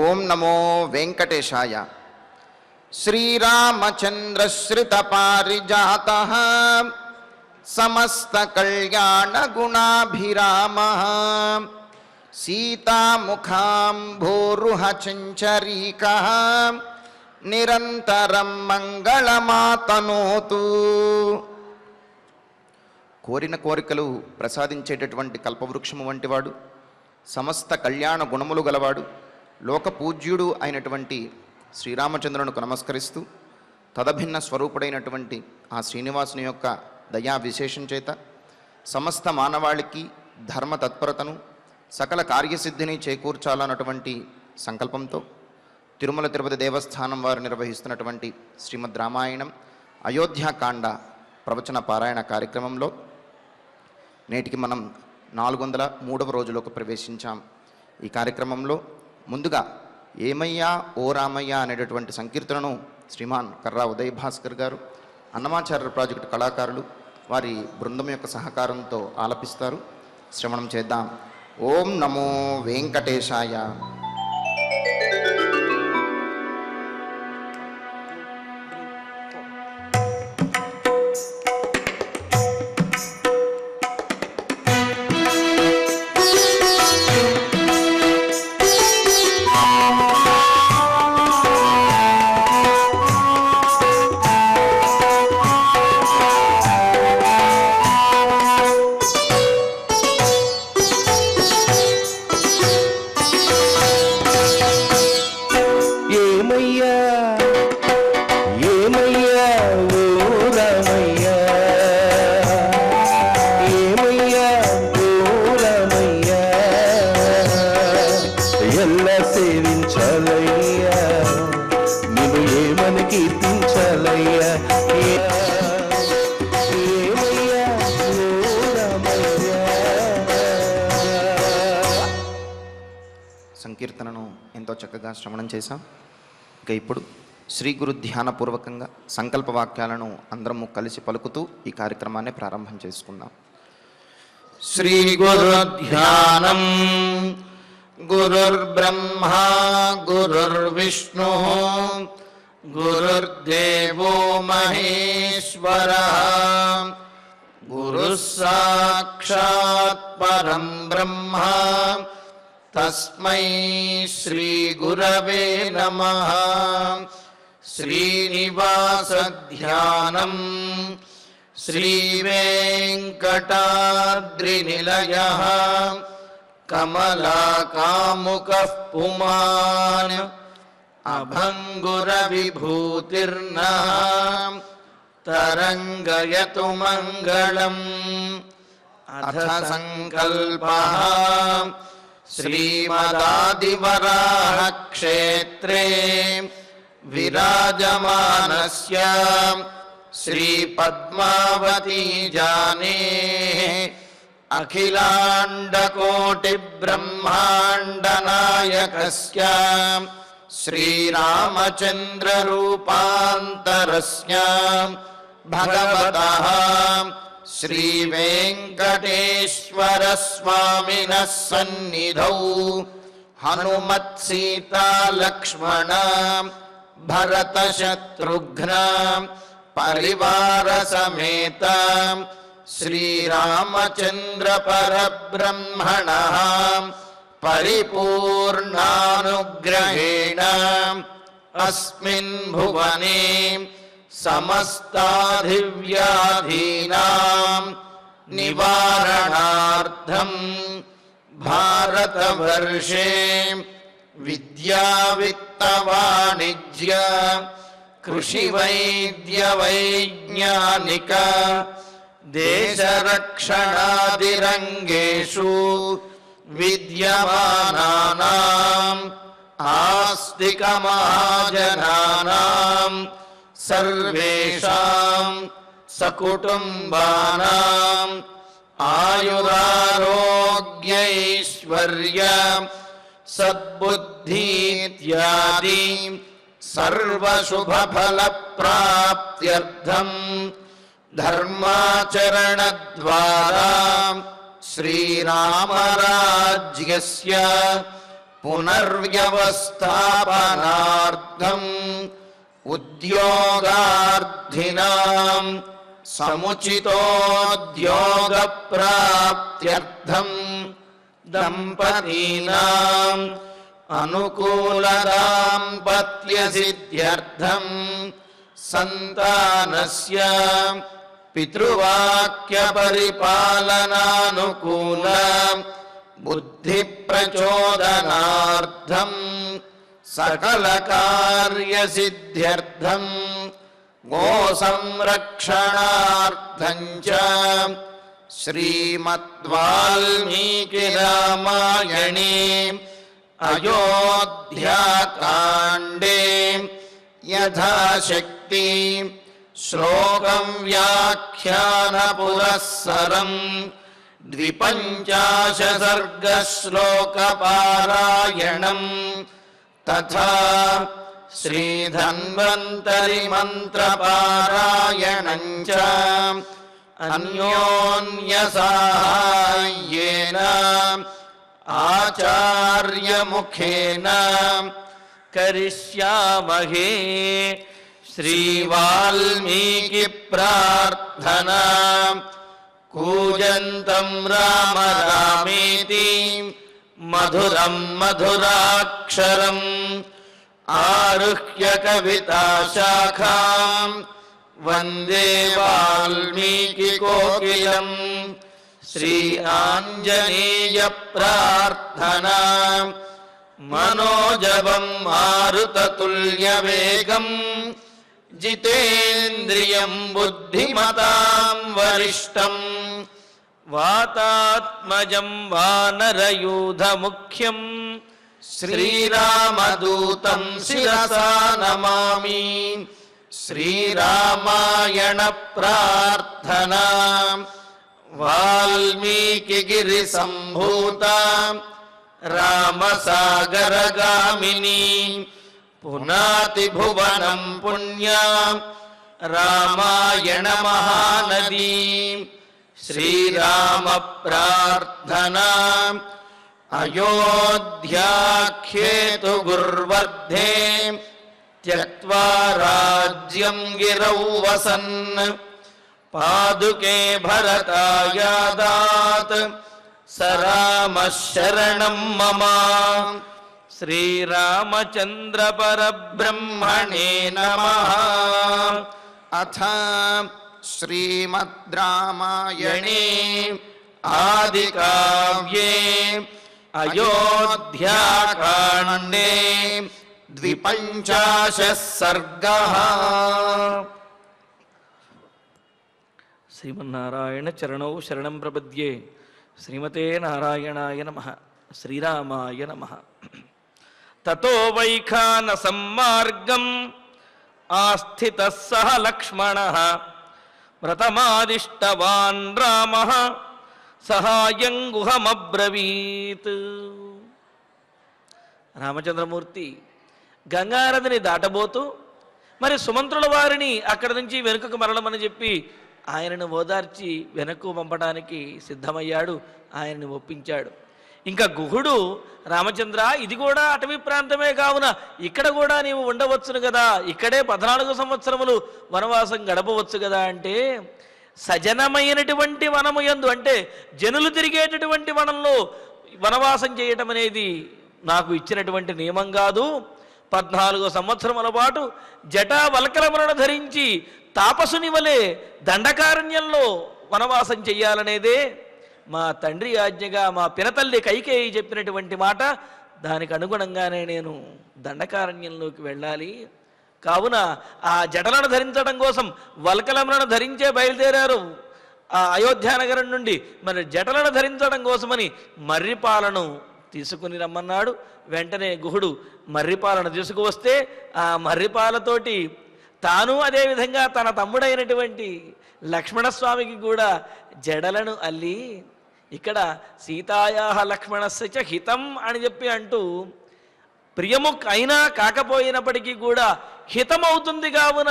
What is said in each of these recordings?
ఓం నమో వెంకటేశాయ. శ్రీరామచంద్రశ్రితపారిజాతః సమస్త కళ్యాణ గుణాభిరామః సీతాముఖాంభోరుహ చంచరీకః నిరంతరం మంగళమాతనోతు. కోరిన కోరికలు ప్రసాదించేటటువంటి కల్పవృక్షము వంటివాడు, సమస్త కళ్యాణ గుణములు గలవాడు, లోక పూజ్యుడు అయినటువంటి శ్రీరామచంద్రునికి నమస్కరిస్తూ తదభిన్న స్వరూపుడైనటువంటి ఆ శ్రీనివాసుని యొక్క దయా విశేషం చేత సమస్త మానవాళికి ధర్మ తత్పరతను సకల కార్యసిద్ధిని చేకూర్చాలన్నటువంటి సంకల్పంతో తిరుమల తిరుపతి దేవస్థానం వారు నిర్వహిస్తున్నటువంటి శ్రీమద్ రామాయణం అయోధ్యాకాండ ప్రవచన పారాయణ కార్యక్రమంలో నేటికి మనం 403వ రోజులోకి ప్రవేశించాం. ఈ కార్యక్రమంలో ముందుగా ఏమయ్యా ఓ రామయ్య అనేటటువంటి సంకీర్తనను శ్రీమాన్ కర్రా ఉదయ్ భాస్కర్ గారు, అన్నమాచార్య ప్రాజెక్టు కళాకారులు వారి బృందం యొక్క సహకారంతో ఆలపిస్తారు. శ్రవణం చేద్దాం. ఓం నమో వెంకటేశాయ. సంకీర్తనను ఎంతో చక్కగా శ్రవణం చేశాం. ఇక ఇప్పుడు శ్రీ గురు ధ్యానపూర్వకంగా సంకల్ప వాక్యాలను అందరము కలిసి పలుకుతూ ఈ కార్యక్రమాన్ని ప్రారంభం చేసుకుందాం. శ్రీ గురు ధ్యానం. గురుర్బ్రహ్మా గురుర్విష్ణు గురుర్దేవో మహేశ్వరః గురుః సాక్షాత్ పరం బ్రహ్మ తస్మై శ్రీ గురవే నమః. శ్రీనివాస ధ్యానం. శ్రీ వెంకటాద్రినిలయః కమలాకాముకః పుమాన్ అభంగుర విభూతిర్నః తరంగయతు మంగళం. అథ సంకల్పః. శ్రీమదాదివరాహ క్షేత్రే విరాజమానస్య శ్రీ పద్మావతీ జానే అఖిలాండకోటి బ్రహ్మాండ నాయకస్య శ్రీరామచంద్ర రూపాంతరస్య భగవతః శ్రీ వెంకటేశ్వర స్వామినః సన్నిధౌ హనుమత్ సీతా లక్ష్మణ భరత శత్రుఘ్న పరివార సమేత శ్రీరామచంద్ర పరబ్రహ్మణః పరిపూర్ణానుగ్రహేణ అస్మిన్ భువనే సమస్తాధివ్యాధీనాం నివారణార్థం భారతవర్షే విద్యా విత్త వాణిజ్య కృషి వైద్య వైజ్ఞానిక దేశరక్షణాదిరంగేషు విద్యమానానాం ఆస్తిక మహాజనానాం సర్వేషాం సకుటుంబానాం ఆయురారోగ్యైశ్వర్య సద్బుద్ధీత్యాది సర్వశుభఫలప్రాప్త్యర్థం ధర్మాచరణద్వారా శ్రీరామరాజ్యస్య పునర్వ్యవస్థాపనార్థం ఉద్యోగార్థినాం సముచితోద్యోగ ప్రాప్త్యర్థం దంపతీనాం అనుకూల దాంపత్య సిద్ధ్యర్థం సంతానస్య పితృవాక్య పరిపాలనానుకూల బుద్ధి ప్రచోదనార్థం సకల కార్య సిద్ధ్యర్థం గో సంరక్షణార్థం చ శ్రీమద్వాల్మీకి రామాయణే అయోధ్యాకాండే యథాశక్తి శ్లోకం వ్యాఖ్యాన పురస్సరం 250 సర్గ శ్లోక పారాయణం తథా శ్రీధన్వంతరి మంత్ర పారాయణం చ అన్యోన్య సహాయేన ఆచార్య ముఖేన కరిష్యామహే. శ్రీ వాల్మీకి ప్రార్థనా కూజంతం రామ రామేతి మధురం మధురాక్షరం ఆరుహ్య కవితా శాఖాం వందే వాల్మీకి కోకిలం. శ్రీ ఆంజనేయ ప్రార్థనా మనోజవం మారుతతుల్యవేగం జితేంద్రియం బుద్ధిమతాం వరిష్టం వాతాత్మజం వానరయూధముఖ్యం శ్రీరామదూతం శిరసా నమామి. శ్రీరామాయణ ప్రార్థనా వాల్మీకి గిరి సంభూత రామసాగరగామిని పునాతి భువనం పుణ్యా రామాయణ మహానదీ. శ్రీరామ ప్రార్థనా అయోధ్యాఖ్యేతు గుర్వర్ధే త్యక్త్వా రాజ్యం గిరౌ వసన్ పాదుకే భరతాయాదాత్ స రామః శరణం మమ. శ్రీరామచంద్ర పరబ్రహ్మణే నమః. అథ శ్రీమద్ రామాయణే ఆదికావ్యే అయోధ్యాకాండే 250 సర్గః. శ్రీమన్నారాయణ చరణౌ శరణం ప్రపద్యే. శ్రీమతే నారాయణాయ నమః. శ్రీరామాయ నమః. తతో వైఖాన సమ్మార్గం ఆస్థితః సహ లక్ష్మణః వ్రతమాదిష్టవాన్ రామః సహాయం గుహమబ్రవీత్. రామచంద్రమూర్తి గంగానదిని దాటబోతూ మరి సుమంత్రుల వారిని అక్కడి నుంచి వెనుకకు మరలమని చెప్పి ఆయనను ఓదార్చి వెనక్కు పంపడానికి సిద్ధమయ్యాడు. ఆయనని ఒప్పించాడు. ఇంకా గుహుడు రామచంద్ర ఇది కూడా అటవీ ప్రాంతమే కావున ఇక్కడ కూడా నీవు ఉండవచ్చును కదా, ఇక్కడే 14 సంవత్సరములు వనవాసం గడపవచ్చు కదా అంటే, సజనమైనటువంటి వనము యందు అంటే జనులు తిరిగేటటువంటి వనంలో వనవాసం చేయటం అనేది నాకు ఇచ్చినటువంటి నియమం కాదు. 14 సంవత్సరముల పాటు జటా వల్కలములను ధరించి తాపసుని వలె దండకారణ్యంలో వనవాసం చెయ్యాలనేదే మా తండ్రి ఆజ్ఞగా మా పినతల్లి కైకేయి చెప్పినటువంటి మాట. దానికి అనుగుణంగానే నేను దండకారణ్యంలోకి వెళ్ళాలి. కావున ఆ జటలను ధరించడం కోసం వల్కలములను ధరించే బయలుదేరారు ఆ అయోధ్యానగరం నుండి. మరి జటలను ధరించడం కోసమని మర్రిపాలను తీసుకుని రమ్మన్నాడు. వెంటనే గుహుడు మర్రిపాలను తీసుకువస్తే ఆ మర్రిపాలతోటి తాను అదేవిధంగా తన తమ్ముడైనటువంటి లక్ష్మణస్వామికి కూడా జడలను అల్లి, ఇక్కడ సీతాయా లక్ష్మణస్య చ హితం అని చెప్పి అంటూ ప్రియము అయినా కాకపోయినప్పటికీ కూడా హితమవుతుంది కావున,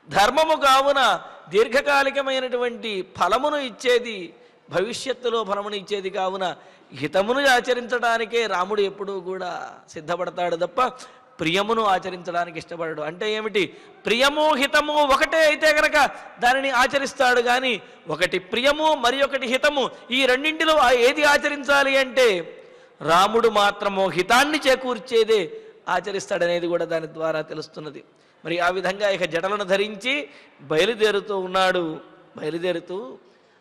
ధర్మము కావున దీర్ఘకాలికమైనటువంటి ఫలమును ఇచ్చేది భవిష్యత్తులో ఫలమును ఇచ్చేది కావున హితమును ఆచరించడానికే రాముడు ఎప్పుడూ కూడా సిద్ధపడతాడు తప్ప ప్రియమును ఆచరించడానికి ఇష్టపడడు. అంటే ఏమిటి? ప్రియము హితము ఒకటే అయితే కనుక దానిని ఆచరిస్తాడు. కానీ ఒకటి ప్రియము మరి ఒకటి హితము, ఈ రెండింటిలో ఏది ఆచరించాలి అంటే రాముడు మాత్రము హితాన్ని చేకూర్చేదే ఆచరిస్తాడనేది కూడా దాని ద్వారా తెలుస్తున్నది. మరి ఆ విధంగా ఇక జటలను ధరించి బయలుదేరుతూ ఉన్నాడు. బయలుదేరుతూ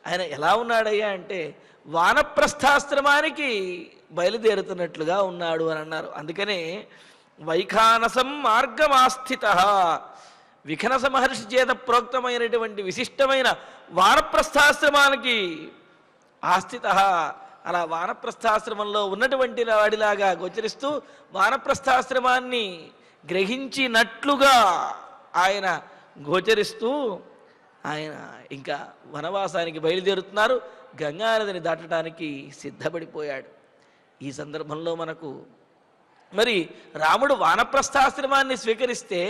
ఆయన ఎలా ఉన్నాడయ్యా అంటే వానప్రస్థాశ్రమానికి బయలుదేరుతున్నట్లుగా ఉన్నాడు అని అన్నారు. అందుకనే వైఖానసం మార్గమాస్థిత, విఖనస మహర్షి చేత ప్రోక్తమైనటువంటి విశిష్టమైన వానప్రస్థాశ్రమానికి ఆస్థిత, అలా వానప్రస్థాశ్రమంలో ఉన్నటువంటి వాడిలాగా గోచరిస్తూ వానప్రస్థాశ్రమాన్ని గ్రహించినట్లుగా ఆయన గోచరిస్తూ ఆయన ఇంకా వనవాసానికి బయలుదేరుతున్నారు. గంగానదిని దాటడానికి సిద్ధపడిపోయాడు. ఈ సందర్భంలో మనకు మరి రాముడు వానప్రస్థాశ్రమాన్ని స్వీకరిస్తే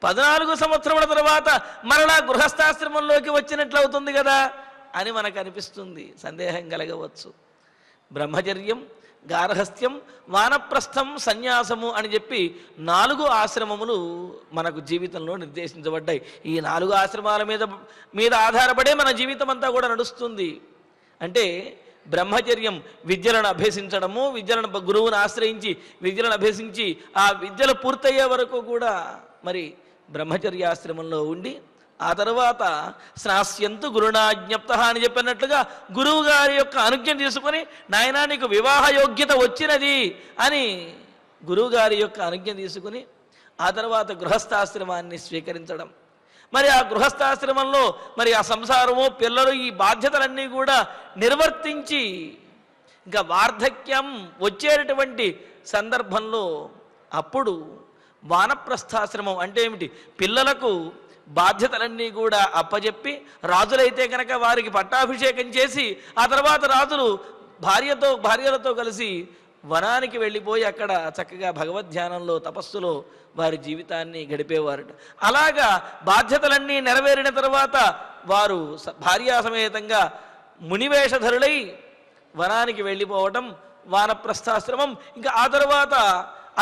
14 సంవత్సరముల తర్వాత మరలా గృహస్థాశ్రమంలోకి వచ్చినట్లు అవుతుంది కదా అని మనకు అనిపిస్తుంది. సందేహం కలగవచ్చు. బ్రహ్మచర్యం, గార్హస్థ్యం, వానప్రస్థం, సన్యాసము అని చెప్పి 4 ఆశ్రమములు మనకు జీవితంలో నిర్దేశించబడ్డాయి. ఈ 4 ఆశ్రమాల మీద ఆధారపడే మన జీవితం అంతా కూడా నడుస్తుంది. అంటే బ్రహ్మచర్యం విద్యలను అభ్యసించడము, విద్యలను గురువుని ఆశ్రయించి విద్యలను అభ్యసించి ఆ విద్యలు పూర్తయ్యే వరకు కూడా మరి బ్రహ్మచర్యాశ్రమంలో ఉండి ఆ తర్వాత స్నాస్యంతు గురుణాజ్ఞప్త అని చెప్పినట్లుగా గురువు గారి యొక్క అనుజ్ఞ తీసుకొని నాయనా నీకు వివాహ యోగ్యత వచ్చినది అని గురువు గారి యొక్క అనుజ్ఞ తీసుకుని ఆ తర్వాత గృహస్థాశ్రమాన్ని స్వీకరించడం. మరి ఆ గృహస్థాశ్రమంలో మరి ఆ సంసారము, పిల్లలు, ఈ బాధ్యతలన్నీ కూడా నిర్వర్తించి ఇంకా వార్ధక్యం వచ్చేటటువంటి సందర్భంలో అప్పుడు వానప్రస్థాశ్రమం అంటే ఏమిటి? పిల్లలకు బాధ్యతలన్నీ కూడా అప్పజెప్పి రాజులైతే కనుక వారికి పట్టాభిషేకం చేసి ఆ తర్వాత రాజులు భార్యలతో కలిసి వనానికి వెళ్ళిపోయి అక్కడ చక్కగా భగవద్ధ్యానంలో తపస్సులో వారి జీవితాన్ని గడిపేవారట. అలాగా బాధ్యతలన్నీ నెరవేరిన తర్వాత వారు భార్యా సమేతంగా మునివేషధరులై వనానికి వెళ్ళిపోవటం వానప్రస్థాశ్రమం. ఇంకా ఆ తర్వాత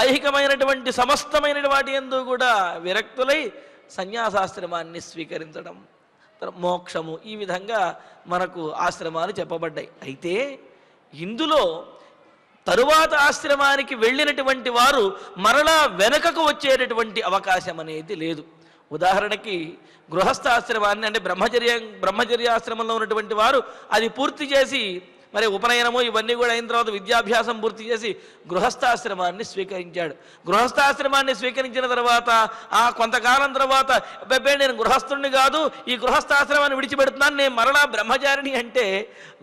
ఐహికమైనటువంటి సమస్తమైన వాటి యందు కూడా విరక్తులై సన్యాసాశ్రమాన్ని స్వీకరించడం, మోక్షము, ఈ విధంగా మనకు ఆశ్రమాలు చెప్పబడ్డాయి. అయితే ఇందులో తరువాత ఆశ్రమానికి వెళ్ళినటువంటి వారు మరలా వెనకకు వచ్చేటటువంటి అవకాశం అనేది లేదు. ఉదాహరణకి గృహస్థాశ్రమాన్ని అంటే బ్రహ్మచర్యాశ్రమంలో ఉన్నటువంటి వారు అది పూర్తి చేసి మరి ఉపనయనము ఇవన్నీ కూడా అయిన తర్వాత విద్యాభ్యాసం పూర్తి చేసి గృహస్థాశ్రమాన్ని స్వీకరించాడు. గృహస్థాశ్రమాన్ని స్వీకరించిన తర్వాత ఆ కొంతకాలం తర్వాత అబ్బాయి నేను గృహస్థుడిని కాదు, ఈ గృహస్థాశ్రమాన్ని విడిచిపెడుతున్నాను, నేను మరలా బ్రహ్మచారిణి అంటే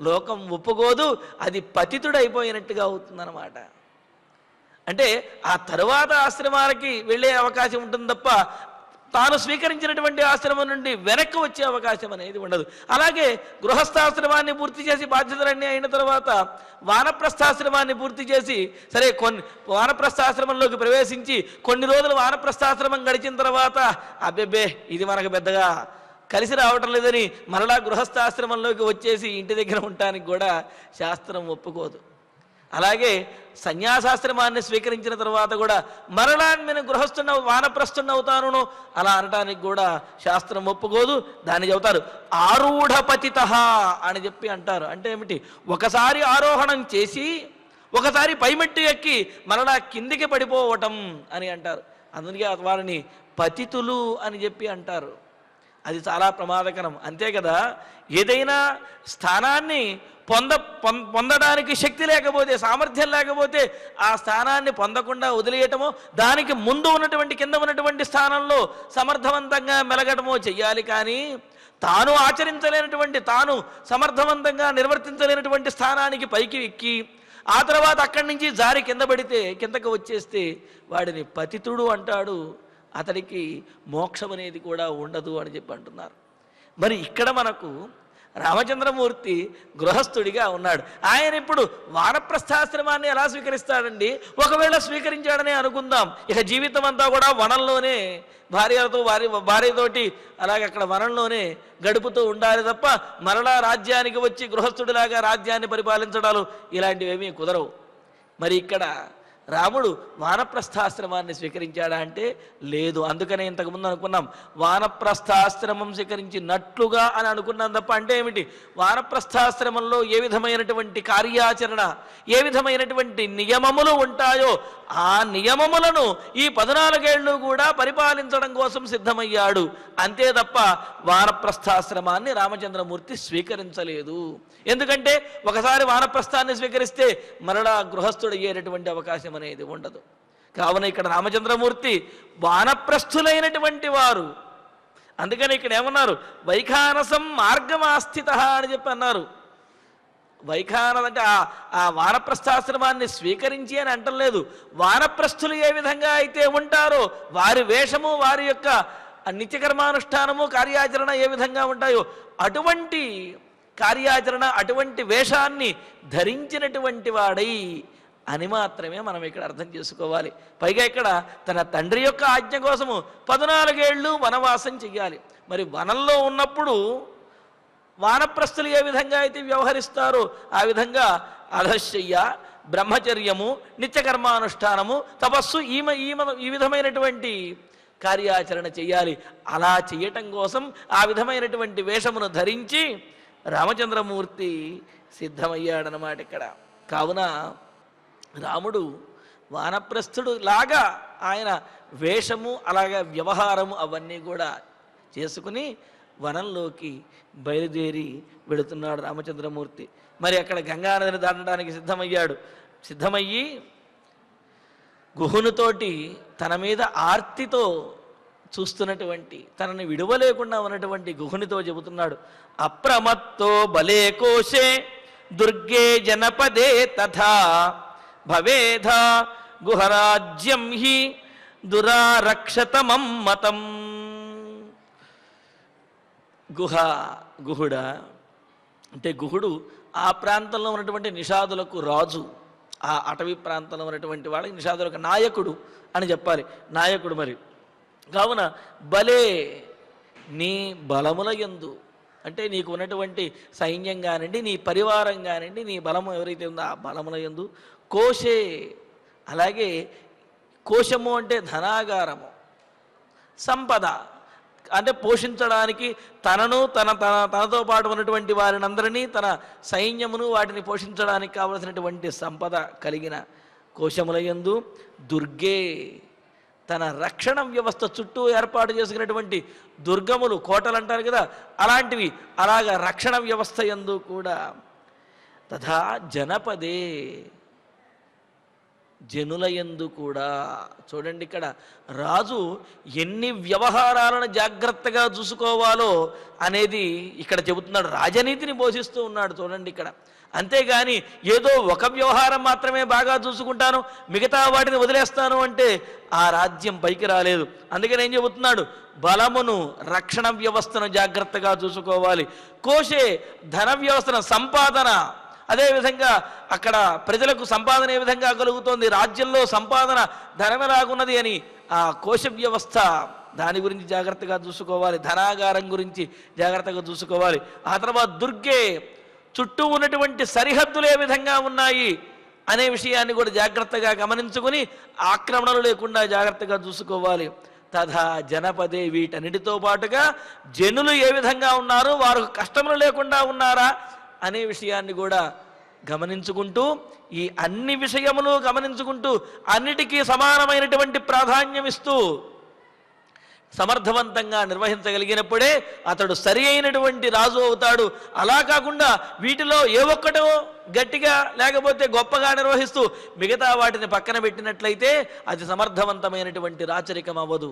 లోకం ఒప్పుకోదు. అది పతితుడైపోయినట్టుగా అవుతుందన్నమాట. అంటే ఆ తరువాత ఆశ్రమాలకి వెళ్ళే అవకాశం ఉంటుంది తప్ప తాను స్వీకరించినటువంటి ఆశ్రమం నుండి వెనక్కి వచ్చే అవకాశం అనేది ఉండదు. అలాగే గృహస్థాశ్రమాన్ని పూర్తి చేసి బాధ్యతలన్నీ అయిన తర్వాత వానప్రస్థాశ్రమాన్ని పూర్తి చేసి సరే వానప్రస్థాశ్రమంలోకి ప్రవేశించి కొన్ని రోజులు వానప్రస్థాశ్రమం గడిచిన తర్వాత అబ్బెబ్బే ఇది మనకు పెద్దగా కలిసి రావటం లేదని మరలా గృహస్థాశ్రమంలోకి వచ్చేసి ఇంటి దగ్గర ఉండటానికి కూడా శాస్త్రం ఒప్పుకోదు. అలాగే సన్యాసాశ్రమాన్ని స్వీకరించిన తర్వాత కూడా మరలా నేను వానప్రస్థుని అవుతాను అలా అనటానికి కూడా శాస్త్రం ఒప్పుకోదు. దాన్ని చెబుతారు ఆరూఢపతితః అని చెప్పి అంటారు. అంటే ఏమిటి? ఒకసారి ఆరోహణం చేసి ఒకసారి పైమెట్టు ఎక్కి మరలా కిందికి పడిపోవటం అని అంటారు. అందుకే వారిని పతితులు అని చెప్పి అంటారు. అది చాలా ప్రమాదకరం. అంతే కదా, ఏదైనా స్థానాన్ని పొందడానికి శక్తి లేకపోతే, సామర్థ్యం లేకపోతే ఆ స్థానాన్ని పొందకుండా వదిలేయటమో, దానికి ముందు ఉన్నటువంటి కింద ఉన్నటువంటి స్థానంలో సమర్థవంతంగా మెలగటమో చెయ్యాలి. కానీ తాను ఆచరించలేనటువంటి, తాను సమర్థవంతంగా నిర్వర్తించలేనటువంటి స్థానానికి పైకి ఎక్కి ఆ తర్వాత అక్కడి నుంచి జారి కింద పడితే, కిందకు వచ్చేస్తే వాడిని పతితుడు అంటాడు. అతడికి మోక్షం అనేది కూడా ఉండదు అని చెప్పి అంటున్నారు. మరి ఇక్కడ మనకు రామచంద్రమూర్తి గృహస్థుడిగా ఉన్నాడు. ఆయన ఇప్పుడు వానప్రస్థాశ్రమాన్ని ఎలా స్వీకరిస్తాడండి? ఒకవేళ స్వీకరించాడనే అనుకుందాం, ఇక జీవితం అంతా కూడా వనంలోనే భార్యతోటి అలాగే అక్కడ వనంలోనే గడుపుతూ ఉండాలి తప్ప మరలా రాజ్యానికి వచ్చి గృహస్థుడిలాగా రాజ్యాన్ని పరిపాలించడాలు ఇలాంటివేమీ కుదరవు. మరి ఇక్కడ రాముడు వానప్రస్థాశ్రమాన్ని స్వీకరించాడా అంటే లేదు. అందుకనే ఇంతకుముందు అనుకున్నాం వానప్రస్థాశ్రమం స్వీకరించినట్లుగా అని అనుకున్నాం తప్ప అంటే ఏమిటి? వానప్రస్థాశ్రమంలో ఏ విధమైనటువంటి కార్యాచరణ, ఏ విధమైనటువంటి నియమములు ఉంటాయో ఆ నియమములను ఈ 14 ఏళ్ళు కూడా పరిపాలించడం కోసం సిద్ధమయ్యాడు. అంతే తప్ప వానప్రస్థాశ్రమాన్ని రామచంద్రమూర్తి స్వీకరించలేదు. ఎందుకంటే ఒకసారి వానప్రస్థాన్ని స్వీకరిస్తే మరలా గృహస్థుడయ్యేటటువంటి అవకాశం అనేది ఉండదు. కావున ఇక్కడ రామచంద్రమూర్తి వానప్రస్థులైనటువంటి వారు. అందుకని ఇక్కడ ఏమన్నారు? వైఖానసం మార్గమాస్థిత అని చెప్పి అన్నారు. వైఖానస అంటే ఆ వానప్రస్థాశ్రమాన్ని స్వీకరించి అని అంటలేదు. వానప్రస్థులు ఏ విధంగా అయితే ఉంటారో వారి వేషము, వారి యొక్క నిత్యకర్మానుష్ఠానము, కార్యాచరణ ఏ విధంగా ఉంటాయో అటువంటి కార్యాచరణ, అటువంటి వేషాన్ని ధరించినటువంటి వాడై అని మాత్రమే మనం ఇక్కడ అర్థం చేసుకోవాలి. పైగా ఇక్కడ తన తండ్రి యొక్క ఆజ్ఞ కోసము 14 ఏళ్ళు వనవాసం చెయ్యాలి. మరి వనంలో ఉన్నప్పుడు వానప్రస్థులు ఏ విధంగా అయితే వ్యవహరిస్తారో ఆ విధంగా అధశ్చర్య, బ్రహ్మచర్యము, నిత్యకర్మానుష్ఠానము, తపస్సు ఈ విధమైనటువంటి కార్యాచరణ చెయ్యాలి. అలా చెయ్యటం కోసం ఆ విధమైనటువంటి వేషమును ధరించి రామచంద్రమూర్తి సిద్ధమయ్యాడనమాట ఇక్కడ. కావున రాముడు వానప్రస్థుడు లాగా ఆయన వేషము అలాగే వ్యవహారము అవన్నీ కూడా చేసుకుని వనంలోకి బయలుదేరి వెళుతున్నాడు రామచంద్రమూర్తి. మరి అక్కడ గంగానదిని దాటడానికి సిద్ధమయ్యి గుహునితోటి తన మీద ఆర్తితో చూస్తున్నటువంటి, తనని విడువలేకుండా ఉన్నటువంటి గుహునితో చెబుతున్నాడు. అప్రమత్తో బలే కోశే దుర్గే జనపదే తథా భవేధ గుహరాజ్యం హి దురారక్షతమం మతం. గుహుడ అంటే గుహుడు ఆ ప్రాంతంలో ఉన్నటువంటి నిషాదులకు రాజు. ఆ అటవీ ప్రాంతంలో ఉన్నటువంటి వాళ్ళకి నిషాదులకు నాయకుడు అని చెప్పాలి, నాయకుడు. మరి కావున బలే నీ బలముల యందు అంటే నీకు ఉన్నటువంటి సైన్యం కానివ్వండి, నీ పరివారం కానివ్వండి, నీ బలము ఎవరైతే ఉందో ఆ బలముల యందు, కోశే అలాగే కోశము అంటే ధనాగారము, సంపద అంటే పోషించడానికి తనతో పాటు ఉన్నటువంటి వారిని అందరినీ, తన సైన్యమును వాటిని పోషించడానికి కావలసినటువంటి సంపద కలిగిన కోశములయందు, దుర్గే తన రక్షణ వ్యవస్థ చుట్టూ ఏర్పాటు చేసుకున్నటువంటి దుర్గములు, కోటలు అంటారు కదా అలాంటివి, అలాగా రక్షణ వ్యవస్థ యందు కూడా, తథా జనపదే జనులయందు కూడా. చూడండి ఇక్కడ రాజు ఎన్ని వ్యవహారాలను జాగ్రత్తగా చూసుకోవాలో అనేది ఇక్కడ చెబుతున్నాడు. రాజనీతిని పోషిస్తూ ఉన్నాడు చూడండి ఇక్కడ. అంతేగాని ఏదో ఒక వ్యవహారం మాత్రమే బాగా చూసుకుంటాను, మిగతా వాటిని వదిలేస్తాను అంటే ఆ రాజ్యం పైకి రాలేదు. అందుకని ఏం చెబుతున్నాడు? బలమును, రక్షణ వ్యవస్థను జాగ్రత్తగా చూసుకోవాలి. కోశే ధన వ్యవస్థను, సంపాదన, అదేవిధంగా అక్కడ ప్రజలకు సంపాదన ఏ విధంగా కలుగుతోంది, రాజ్యంలో సంపాదన ధనం ఎలాగున్నది అని ఆ కోశ వ్యవస్థ దాని గురించి జాగ్రత్తగా చూసుకోవాలి. ధనాగారం గురించి జాగ్రత్తగా చూసుకోవాలి. ఆ తర్వాత దుర్గే చుట్టూ ఉన్నటువంటి సరిహద్దులు ఏ విధంగా ఉన్నాయి అనే విషయాన్ని కూడా జాగ్రత్తగా గమనించుకుని ఆక్రమణలు లేకుండా జాగ్రత్తగా చూసుకోవాలి. తథా జనపదే వీటన్నిటితో పాటుగా జనులు ఏ విధంగా ఉన్నారు, వారు కష్టములు లేకుండా ఉన్నారా అనే విషయాన్ని కూడా గమనించుకుంటూ, ఈ అన్ని విషయములు గమనించుకుంటూ అన్నిటికీ సమానమైనటువంటి ప్రాధాన్యం ఇస్తూ సమర్థవంతంగా నిర్వహించగలిగినప్పుడే అతడు సరి అయినటువంటి రాజు అవుతాడు. అలా కాకుండా వీటిలో ఏ ఒక్కటో గట్టిగా లేకపోతే గొప్పగా నిర్వహిస్తూ మిగతా వాటిని పక్కన పెట్టినట్లయితే అది సమర్థవంతమైనటువంటి రాచరికం అవ్వదు.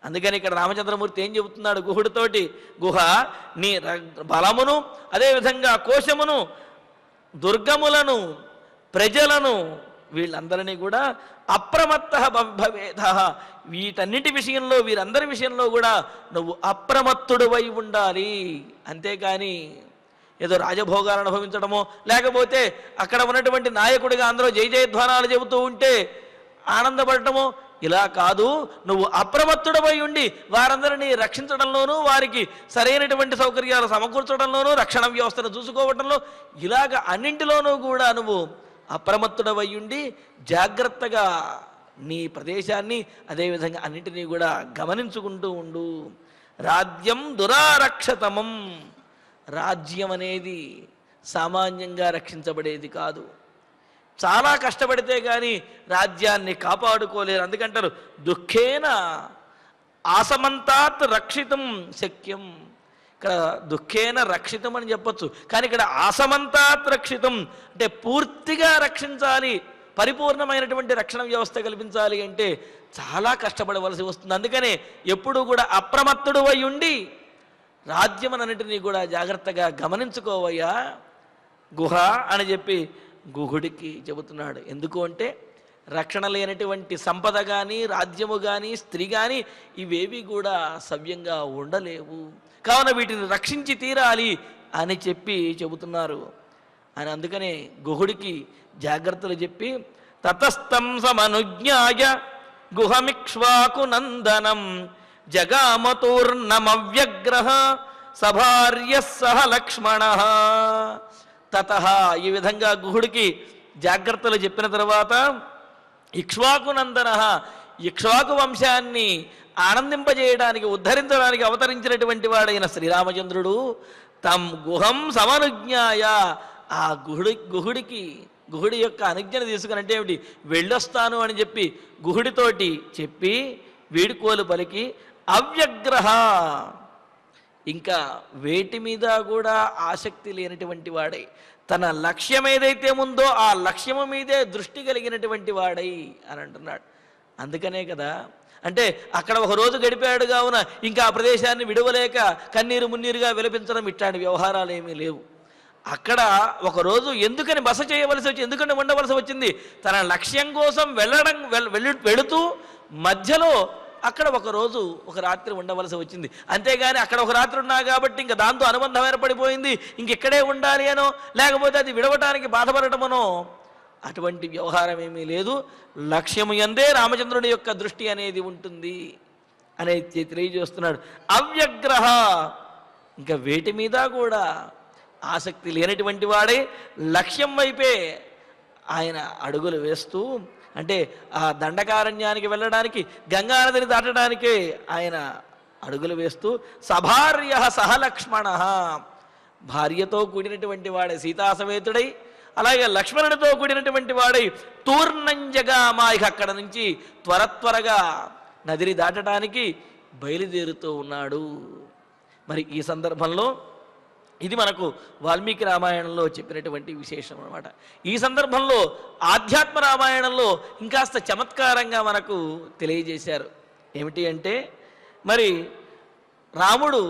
అందుకని ఇక్కడ రామచంద్రమూర్తి ఏం చెబుతున్నాడు గుహుడితోటి? గుహ నీ బలమును, అదేవిధంగా కోశమును, దుర్గములను, ప్రజలను వీళ్ళందరినీ కూడా అప్రమత్త భవేధ, వీటన్నిటి విషయంలో, వీరందరి విషయంలో కూడా నువ్వు అప్రమత్తుడువై ఉండాలి. అంతేకాని ఏదో రాజభోగాలు అనుభవించడమో, లేకపోతే అక్కడ ఉన్నటువంటి నాయకుడిగా అందరూ జయ జయధ్వానాలు చెబుతూ ఉంటే ఆనందపడటమో, ఇలా కాదు. నువ్వు అప్రమత్తుడమై ఉండి వారందరినీ రక్షించడంలోనూ, వారికి సరైనటువంటి సౌకర్యాలు సమకూర్చడంలోనూ, రక్షణ వ్యవస్థను చూసుకోవడంలో, ఇలాగ అన్నింటిలోనూ కూడా నువ్వు అప్రమత్తుడమై ఉండి జాగ్రత్తగా నీ ప్రదేశాన్ని అదేవిధంగా అన్నింటినీ కూడా గమనించుకుంటూ ఉండు. రాజ్యం దురారక్షతమం. రాజ్యం అనేది సామాన్యంగా రక్షించబడేది కాదు. చాలా కష్టపడితే కానీ రాజ్యాన్ని కాపాడుకోలేరు. అందుకంటారు దుఃఖేన ఆసమంతాత్ రక్షితం శక్యం. ఇక్కడ దుఃఖేన రక్షితం అని చెప్పొచ్చు, కానీ ఇక్కడ ఆసమంతాత్ రక్షితం అంటే పూర్తిగా రక్షించాలి, పరిపూర్ణమైనటువంటి రక్షణ వ్యవస్థ కల్పించాలి అంటే చాలా కష్టపడవలసి వస్తుంది. అందుకనే ఎప్పుడూ కూడా అప్రమత్తుడు అయి ఉండి రాజ్యమనన్నిటినీ కూడా జాగ్రత్తగా గమనించుకోవయ్యా గుహ అని చెప్పి గుహుడికి చెబుతున్నాడు. ఎందుకు అంటే రక్షణ లేనటువంటి సంపద కానీ, రాజ్యము కానీ, స్త్రీ కానీ ఇవేవి కూడా సవ్యంగా ఉండలేవు. కావున వీటిని రక్షించి తీరాలి అని చెప్పి చెబుతున్నారు అని. అందుకనే గుహుడికి జాగ్రత్తలు చెప్పి తతస్థం సమనుజ్ఞాయ గుహమిక్ష్వాకు నందనం జగామతూర్ణమవ్యగ్రహ సభార్య సహ లక్ష్మణ. తతః ఈ విధంగా గుహుడికి జాగ్రత్తలు చెప్పిన తర్వాత ఇక్ష్వాకు నందన, ఇక్ష్వాకు వంశాన్ని ఆనందింపజేయడానికి, ఉద్ధరించడానికి అవతరించినటువంటి వాడైన శ్రీరామచంద్రుడు తం గుహం సమనుజ్ఞాయ, ఆ గుహుడి యొక్క అనుజ్ఞను తీసుకుని, అంటే ఏమిటి, వెళ్ళొస్తాను అని చెప్పి గుహుడితోటి చెప్పి వీడుకోలు పలికి అవ్యగ్రహ, ఇంకా వేటి మీద కూడా ఆసక్తి లేనటువంటి వాడై, తన లక్ష్యం ఏదైతే ఉందో ఆ లక్ష్యము మీదే దృష్టి కలిగినటువంటి వాడై అని అంటున్నాడు. అందుకనే కదా, అంటే అక్కడ ఒక రోజు గడిపాడు కావున ఇంకా ఆ ప్రదేశాన్ని విడవలేక కన్నీరు మున్నీరుగా విలపించడం ఇట్లాంటి వ్యవహారాలు ఏమీ లేవు. అక్కడ ఒకరోజు ఎందుకని బస చేయవలసి వచ్చింది, ఎందుకని ఉండవలసి వచ్చింది, తన లక్ష్యం కోసం వెళుతూ మధ్యలో అక్కడ ఒకరోజు ఒక రాత్రి ఉండవలసి వచ్చింది. అంతేగాని అక్కడ ఒక రాత్రి ఉన్నా కాబట్టి ఇంకా దాంతో అనుబంధం ఏర్పడిపోయింది, ఇంకెక్కడే ఉండాలి అనో, లేకపోతే అది విడవటానికి బాధపడటమనో అటువంటి వ్యవహారం ఏమీ లేదు. లక్ష్యము యందే రామచంద్రుడి యొక్క దృష్టి అనేది ఉంటుంది అనేది తెలియజేస్తున్నాడు. అవ్యగ్రహ, ఇంకా వేటి మీద కూడా ఆసక్తి లేనటువంటి వాడే లక్ష్యం వైపే ఆయన అడుగులు వేస్తూ, అంటే ఆ దండకారణ్యానికి వెళ్ళడానికి, గంగానదిని దాటడానికి ఆయన అడుగులు వేస్తూ సభార్య సహ లక్ష్మణ, భార్యతో కూడినటువంటి వాడే సీతాసమేతుడై, అలాగే లక్ష్మణుడితో కూడినటువంటి వాడై తూర్ణంజగామా, ఇక అక్కడ నుంచి త్వరగా నదిని దాటడానికి బయలుదేరుతూ ఉన్నాడు. మరి ఈ సందర్భంలో ఇది మనకు వాల్మీకి రామాయణంలో చెప్పినటువంటి విశేషం అన్నమాట. ఈ సందర్భంలో ఆధ్యాత్మ రామాయణంలో ఇంకాస్త చమత్కారంగా మనకు తెలియజేశారు. ఏమిటి అంటే, మరి రాముడు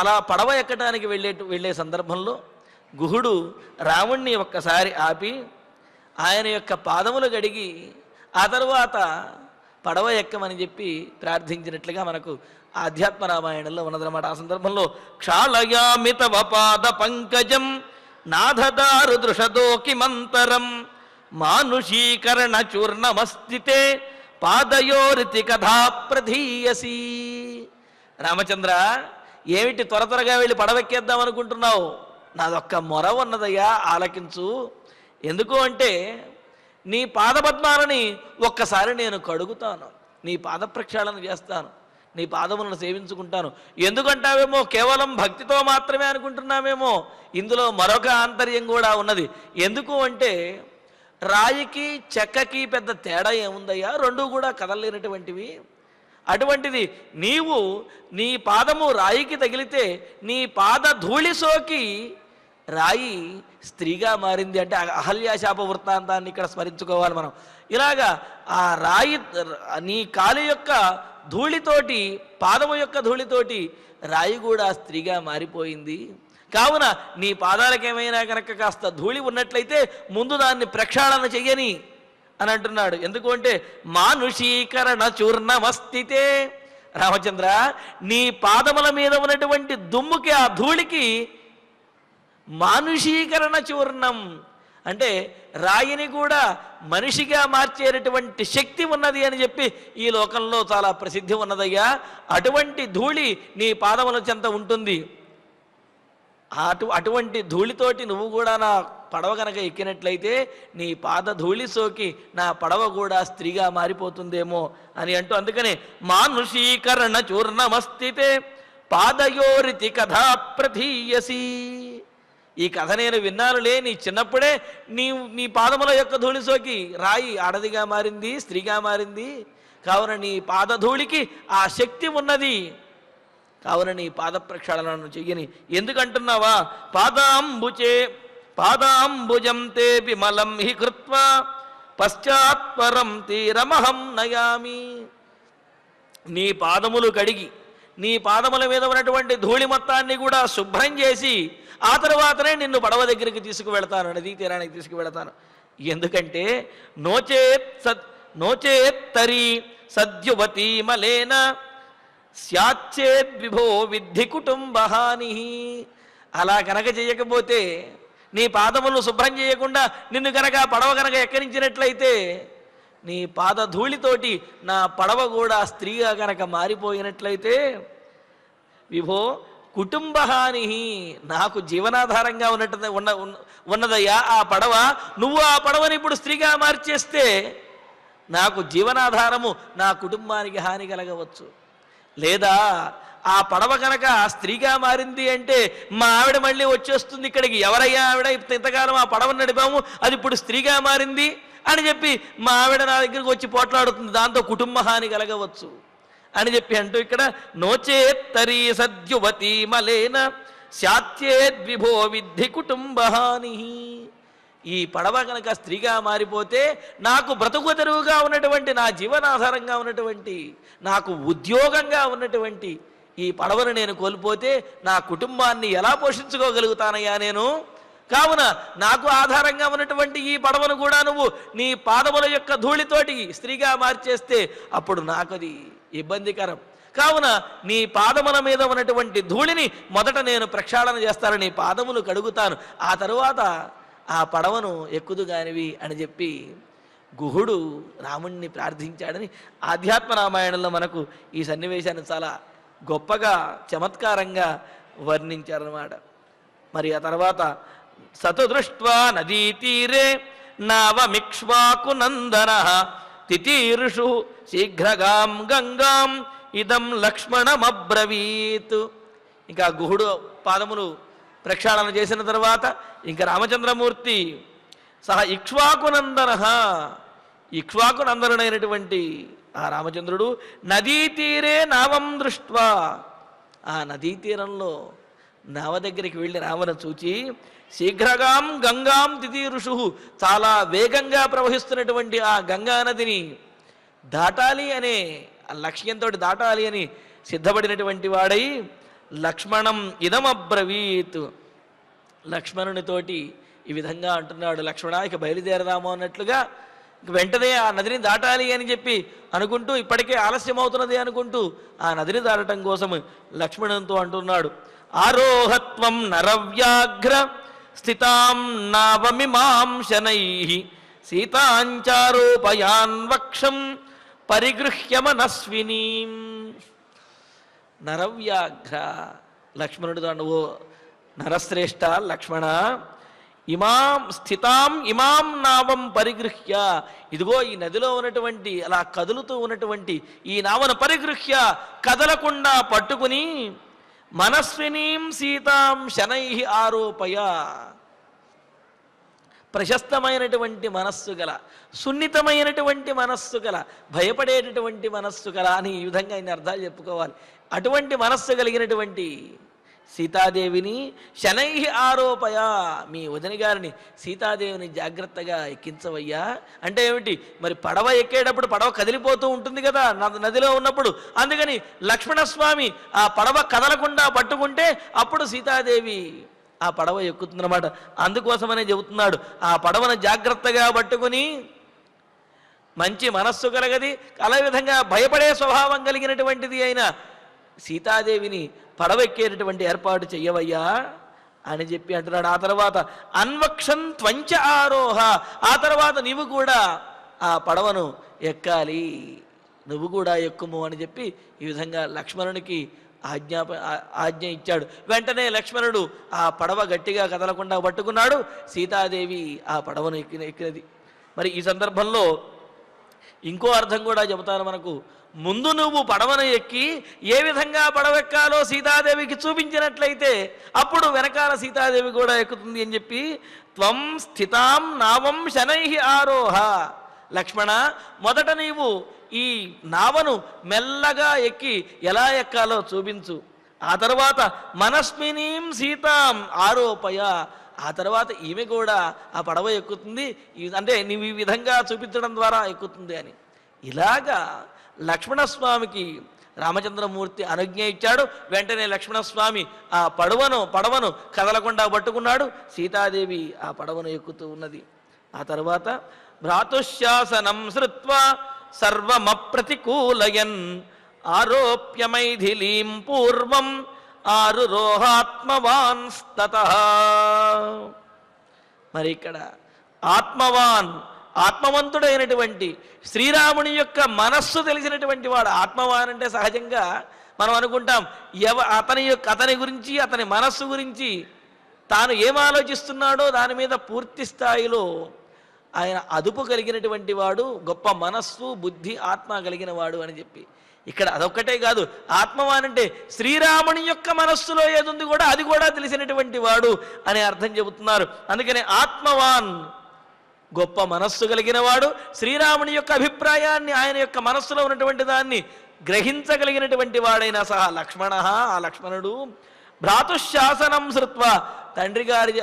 అలా పడవ ఎక్కడానికి వెళ్ళే సందర్భంలో గుహుడు రాముణ్ణి ఒక్కసారి ఆపి ఆయన యొక్క పాదములు గడిగి ఆ తరువాత పడవ ఎక్కమని చెప్పి ప్రార్థించినట్లుగా మనకు ఆధ్యాత్మ రామాయణంలో ఉన్నదన్నమాట. ఆ సందర్భంలో క్షాళయామి తవ పాద పంకజం నాథదారు దృషదోకిమంతరం మానుషీకరణ చూర్ణమస్థితే పాదయోరితి కథా ప్రధీయసి. రామచంద్ర, ఏమిటి త్వరగా వెళ్ళి పడవెక్కేద్దాం అనుకుంటున్నావు? నాదొక్క మొర ఉన్నదయ్యా, ఆలకించు. ఎందుకు అంటే నీ పాదపద్మాలని ఒక్కసారి నేను కడుగుతాను, నీ పాద ప్రక్షాళన చేస్తాను, నీ పాదములను సేవించుకుంటాను. ఎందుకంటావేమో కేవలం భక్తితో మాత్రమే అనుకుంటున్నామేమో, ఇందులో మరొక ఆంతర్యం కూడా ఉన్నది. ఎందుకు అంటే రాయికి చెక్కకి పెద్ద తేడా ఏముందయ్యా, రెండూ కూడా కదలలేనటువంటివి. అటువంటిది నీవు నీ పాదము రాయికి తగిలితే నీ పాద ధూళి సోకి రాయి స్త్రీగా మారింది అంటే అహల్యాశాప వృత్తాంతాన్ని ఇక్కడ స్మరించుకోవాలి మనం. ఇలాగా ఆ రాయి నీ కాలి యొక్క ధూళితోటి, పాదము యొక్క ధూళితోటి రాయి కూడా స్త్రీగా మారిపోయింది. కావున నీ పాదాలకేమైనా కనుక కాస్త ధూళి ఉన్నట్లయితే ముందు దాన్ని ప్రక్షాళన చెయ్యని అని అంటున్నాడు. ఎందుకు అంటే మానుషీకరణ చూర్ణమస్థితే, రామచంద్ర నీ పాదముల మీద ఉన్నటువంటి దుమ్ముకి, ఆ ధూళికి మానుషీకరణ చూర్ణం అంటే రాయిని కూడా మనిషిగా మార్చేటటువంటి శక్తి ఉన్నది అని చెప్పి ఈ లోకంలో చాలా ప్రసిద్ధి ఉన్నదయ్యా. అటువంటి ధూళి నీ పాదముల చెంత ఉంటుంది. అటువంటి ధూళితోటి నువ్వు కూడా నా పడవ కనుక ఎక్కినట్లయితే నీ పాద ధూళి సోకి నా పడవ కూడా స్త్రీగా మారిపోతుందేమో అని అంటూ, అందుకనే మానుషీకరణ చూర్ణమస్థితే పాదయోరితి కథా ప్రధీయసి. ఈ కథ నేను విన్నానులే, నీ చిన్నప్పుడే నీ పాదముల యొక్క ధూళి సోకి రాయి ఆడదిగా మారింది, స్త్రీగా మారింది. కావున నీ పాదధూళికి ఆ శక్తి ఉన్నది. కావున నీ పాద ప్రక్షాళనను చెయ్యని ఎందుకంటున్నావా? పాదాంబుజం తే విమలం హి కృత్వా పశ్చాత్పరం తీరమహం నయామి. నీ పాదములు కడిగి నీ పాదముల మీద ఉన్నటువంటి ధూళి మొత్తాన్ని కూడా శుభ్రం చేసి ఆ తర్వాతనే నిన్ను పడవ దగ్గరికి తీసుకువెళతాను, నదీ తీరానికి తీసుకువెళతాను. ఎందుకంటే నోచేత్తరి సద్యువతీ మలేన స్యాచ్చేద్విభో విద్ధి కుటుంబహాని. అలా కనుక చేయకపోతే, నీ పాదములు శుభ్రం చేయకుండా నిన్ను కనుక పడవ కనుక ఎక్కరించినట్లయితే నీ పాద ధూళితోటి నా పడవ కూడా స్త్రీగా కనుక మారిపోయినట్లయితే విభో కుటుంబహాని, నాకు జీవనాధారంగా ఉన్నదయ్యా ఆ పడవ. నువ్వు ఆ పడవని ఇప్పుడు స్త్రీగా మార్చేస్తే నాకు జీవనాధారము, నా కుటుంబానికి హాని కలగవచ్చు. లేదా ఆ పడవ కనుక స్త్రీగా మారింది అంటే మా ఆవిడ మళ్ళీ వచ్చేస్తుంది ఇక్కడికి. ఎవరయ్యా ఆవిడ? ఇంతకాలం ఆ పడవను నడిపాము, అది ఇప్పుడు స్త్రీగా మారింది అని చెప్పి మా ఆవిడ నా దగ్గరికి వచ్చి పోట్లాడుతుంది, దాంతో కుటుంబ హాని కలగవచ్చు అని చెప్పి అంటూ ఇక్కడ నోచేత్తరీ సద్యువతీ మలేన శాత్యేద్విభో విద్ధి కుటుంబహాని. ఈ పడవ కనుక స్త్రీగా మారిపోతే నాకు బ్రతుకు తెరువుగా ఉన్నటువంటి, నా జీవనాధారంగా ఉన్నటువంటి, నాకు ఉద్యోగంగా ఉన్నటువంటి ఈ పడవను నేను కోల్పోతే నా కుటుంబాన్ని ఎలా పోషించుకోగలుగుతానయ్యా నేను? కావున నాకు ఆధారంగా ఉన్నటువంటి ఈ పడవను కూడా నువ్వు నీ పాదముల యొక్క ధూళితోటి స్త్రీగా మార్చేస్తే అప్పుడు నాకు అది ఇబ్బందికరం. కావున నీ పాదముల మీద ఉన్నటువంటి ధూళిని మొదట నేను ప్రక్షాళన చేస్తాను, నీ పాదములు కడుగుతాను, ఆ తరువాత ఆ పడవను ఎక్కుదుగానివి అని చెప్పి గుహుడు రాముణ్ణి ప్రార్థించాడని ఆధ్యాత్మ రామాయణంలో మనకు ఈ సన్నివేశాన్ని చాలా గొప్పగా చమత్కారంగా వర్ణించారన్నమాట. మరి ఆ తర్వాత సతు దృష్ట్వా నదీ తీరే నావమిక్ష్వాకు నందన తితీరుషు శీఘ్రగాం గంగాం ఇదం లక్ష్మణమబ్రవీత్. ఇంకా గుహుడు పాదములు ప్రక్షాళన చేసిన తర్వాత ఇంకా రామచంద్రమూర్తి సహా ఇక్ష్వాకునందనుడైనటువంటి ఆ రామచంద్రుడు నదీ తీరే నావం దృష్ట్వా, ఆ నదీ తీరంలో నావ దగ్గరికి వెళ్ళి రామను చూచి శీఘ్రగాం గంగాం తితీరుషు, చాలా వేగంగా ప్రవహిస్తున్నటువంటి ఆ గంగా నదిని దాటాలి అనే లక్ష్యంతో దాటాలి అని సిద్ధపడినటువంటి వాడై లక్ష్మణం ఇదమబ్రవీత్, లక్ష్మణునితోటి ఈ విధంగా అంటున్నాడు, లక్ష్మణ ఇక బయలుదేరదాము అన్నట్లుగా వెంటనే ఆ నదిని దాటాలి అని చెప్పి అనుకుంటూ, ఇప్పటికే ఆలస్యం అవుతున్నది అనుకుంటూ ఆ నదిని దాటడం కోసం లక్ష్మణునితో అంటున్నాడు, ఆరోహత్వం నరవ్యాఘ్ర స్థితాం నావమిమాం శనైః సీతాంచారోపయాన్ వక్షం పరిగృహ్య మనస్వినీం. నరవ్యాఘ్ర, లక్ష్మణుడు నువ్వు నరశ్రేష్ఠ లక్ష్మణ, ఇమాం నావం పరిగృహ్య, ఇదిగో ఈ నదిలో ఉన్నటువంటి అలా కదులుతూ ఉన్నటువంటి ఈ నావను పరిగృహ్య, కదలకుండా పట్టుకుని మనస్వినీం సీతాం శనైః ఆరోపయ, ప్రశస్తమైనటువంటి మనస్సు గల, సున్నితమైనటువంటి మనస్సు గల, భయపడేటటువంటి మనస్సు గల అని ఈ విధంగా ఇన్ని అర్థాలు చెప్పుకోవాలి. అటువంటి మనస్సు కలిగినటువంటి సీతాదేవిని శనైః ఆరోపయ, మీ వదిన గారిని సీతాదేవిని జాగ్రత్తగా ఎక్కించవయ్యా. అంటే ఏమిటి? మరి పడవ ఎక్కేటప్పుడు పడవ కదిలిపోతూ ఉంటుంది కదా నదిలో ఉన్నప్పుడు, అందుకని లక్ష్మణస్వామి ఆ పడవ కదలకుండా పట్టుకుంటే అప్పుడు సీతాదేవి ఆ పడవ ఎక్కుతుందన్నమాట. అందుకోసమనే చెబుతున్నాడు, ఆ పడవను జాగ్రత్తగా పట్టుకుని మంచి మనస్సు కలగది, అలా విధంగా భయపడే స్వభావం కలిగినటువంటిది అయిన సీతాదేవిని పడవెక్కేటటువంటి ఏర్పాటు చెయ్యవయ్యా అని చెప్పి అంటున్నాడు. ఆ తర్వాత అన్వక్షన్ త్వంచ ఆరోహ, ఆ తర్వాత నీవు కూడా ఆ పడవను ఎక్కాలి, నువ్వు కూడా ఎక్కుము అని చెప్పి ఈ విధంగా లక్ష్మణునికి ఆజ్ఞ ఇచ్చాడు. వెంటనే లక్ష్మణుడు ఆ పడవ గట్టిగా కదలకుండా పట్టుకున్నాడు. సీతాదేవి ఆ పడవను ఎక్కినది. మరి ఈ సందర్భంలో ఇంకో అర్థం కూడా చెబుతాను మనకు. ముందు నువ్వు పడవను ఎక్కి ఏ విధంగా పడవెక్కాలో సీతాదేవికి చూపించినట్లయితే అప్పుడు వెనకాల సీతాదేవి కూడా ఎక్కుతుంది అని చెప్పి త్వం స్థితాం నావం శనై ఆరోహ, లక్ష్మణ మొదట నీవు ఈ నావను మెల్లగా ఎక్కి ఎలా ఎక్కాలో చూపించు, ఆ తర్వాత మనస్మినీం సీతాం ఆరోపయ, ఆ తర్వాత ఈమె కూడా ఆ పడవ ఎక్కుతుంది, అంటే నీవు ఈ విధంగా చూపించడం ద్వారా ఎక్కుతుంది అని. ఇలాగా లక్ష్మణస్వామికి రామచంద్రమూర్తి అనుజ్ఞ ఇచ్చాడు. వెంటనే లక్ష్మణస్వామి ఆ పడవను కదలకుండా పట్టుకున్నాడు. సీతాదేవి ఆ పడవను ఎక్కుతూ ఉన్నది. ఆ తర్వాత భ్రాతుశాసనం శ్రుత్వా సర్వమప్రతికూలయన్ ఆరోప్య మైథిలీం పూర్వం ఆరురోహాత్మవాన్స్తతః. మరి ఇక్కడ ఆత్మవంతుడైనటువంటి శ్రీరాముని యొక్క మనస్సు తెలిసినటువంటి వాడు. ఆత్మవాన్ అంటే సహజంగా మనం అనుకుంటాం అతని గురించి, అతని మనస్సు గురించి తాను ఏం ఆలోచిస్తున్నాడో దాని మీద పూర్తి స్థాయిలో ఆయన అదుపు కలిగినటువంటి వాడు, గొప్ప మనస్సు బుద్ధి ఆత్మ కలిగిన వాడు అని చెప్పి. ఇక్కడ అదొక్కటే కాదు, ఆత్మవాన్ అంటే శ్రీరాముని యొక్క మనస్సులో ఏదుంది కూడా అది కూడా తెలిసినటువంటి వాడు అనే అర్థం చెబుతున్నారు. అందుకనే ఆత్మవాన్ గొప్ప మనస్సు కలిగిన వాడు, శ్రీరాముని యొక్క అభిప్రాయాన్ని, ఆయన యొక్క మనస్సులో ఉన్నటువంటి దాన్ని గ్రహించగలిగినటువంటి వాడైన సహా లక్ష్మణ, ఆ లక్ష్మణుడు భ్రాతుశాసనం శ్రుత్వ, తండ్రి గారి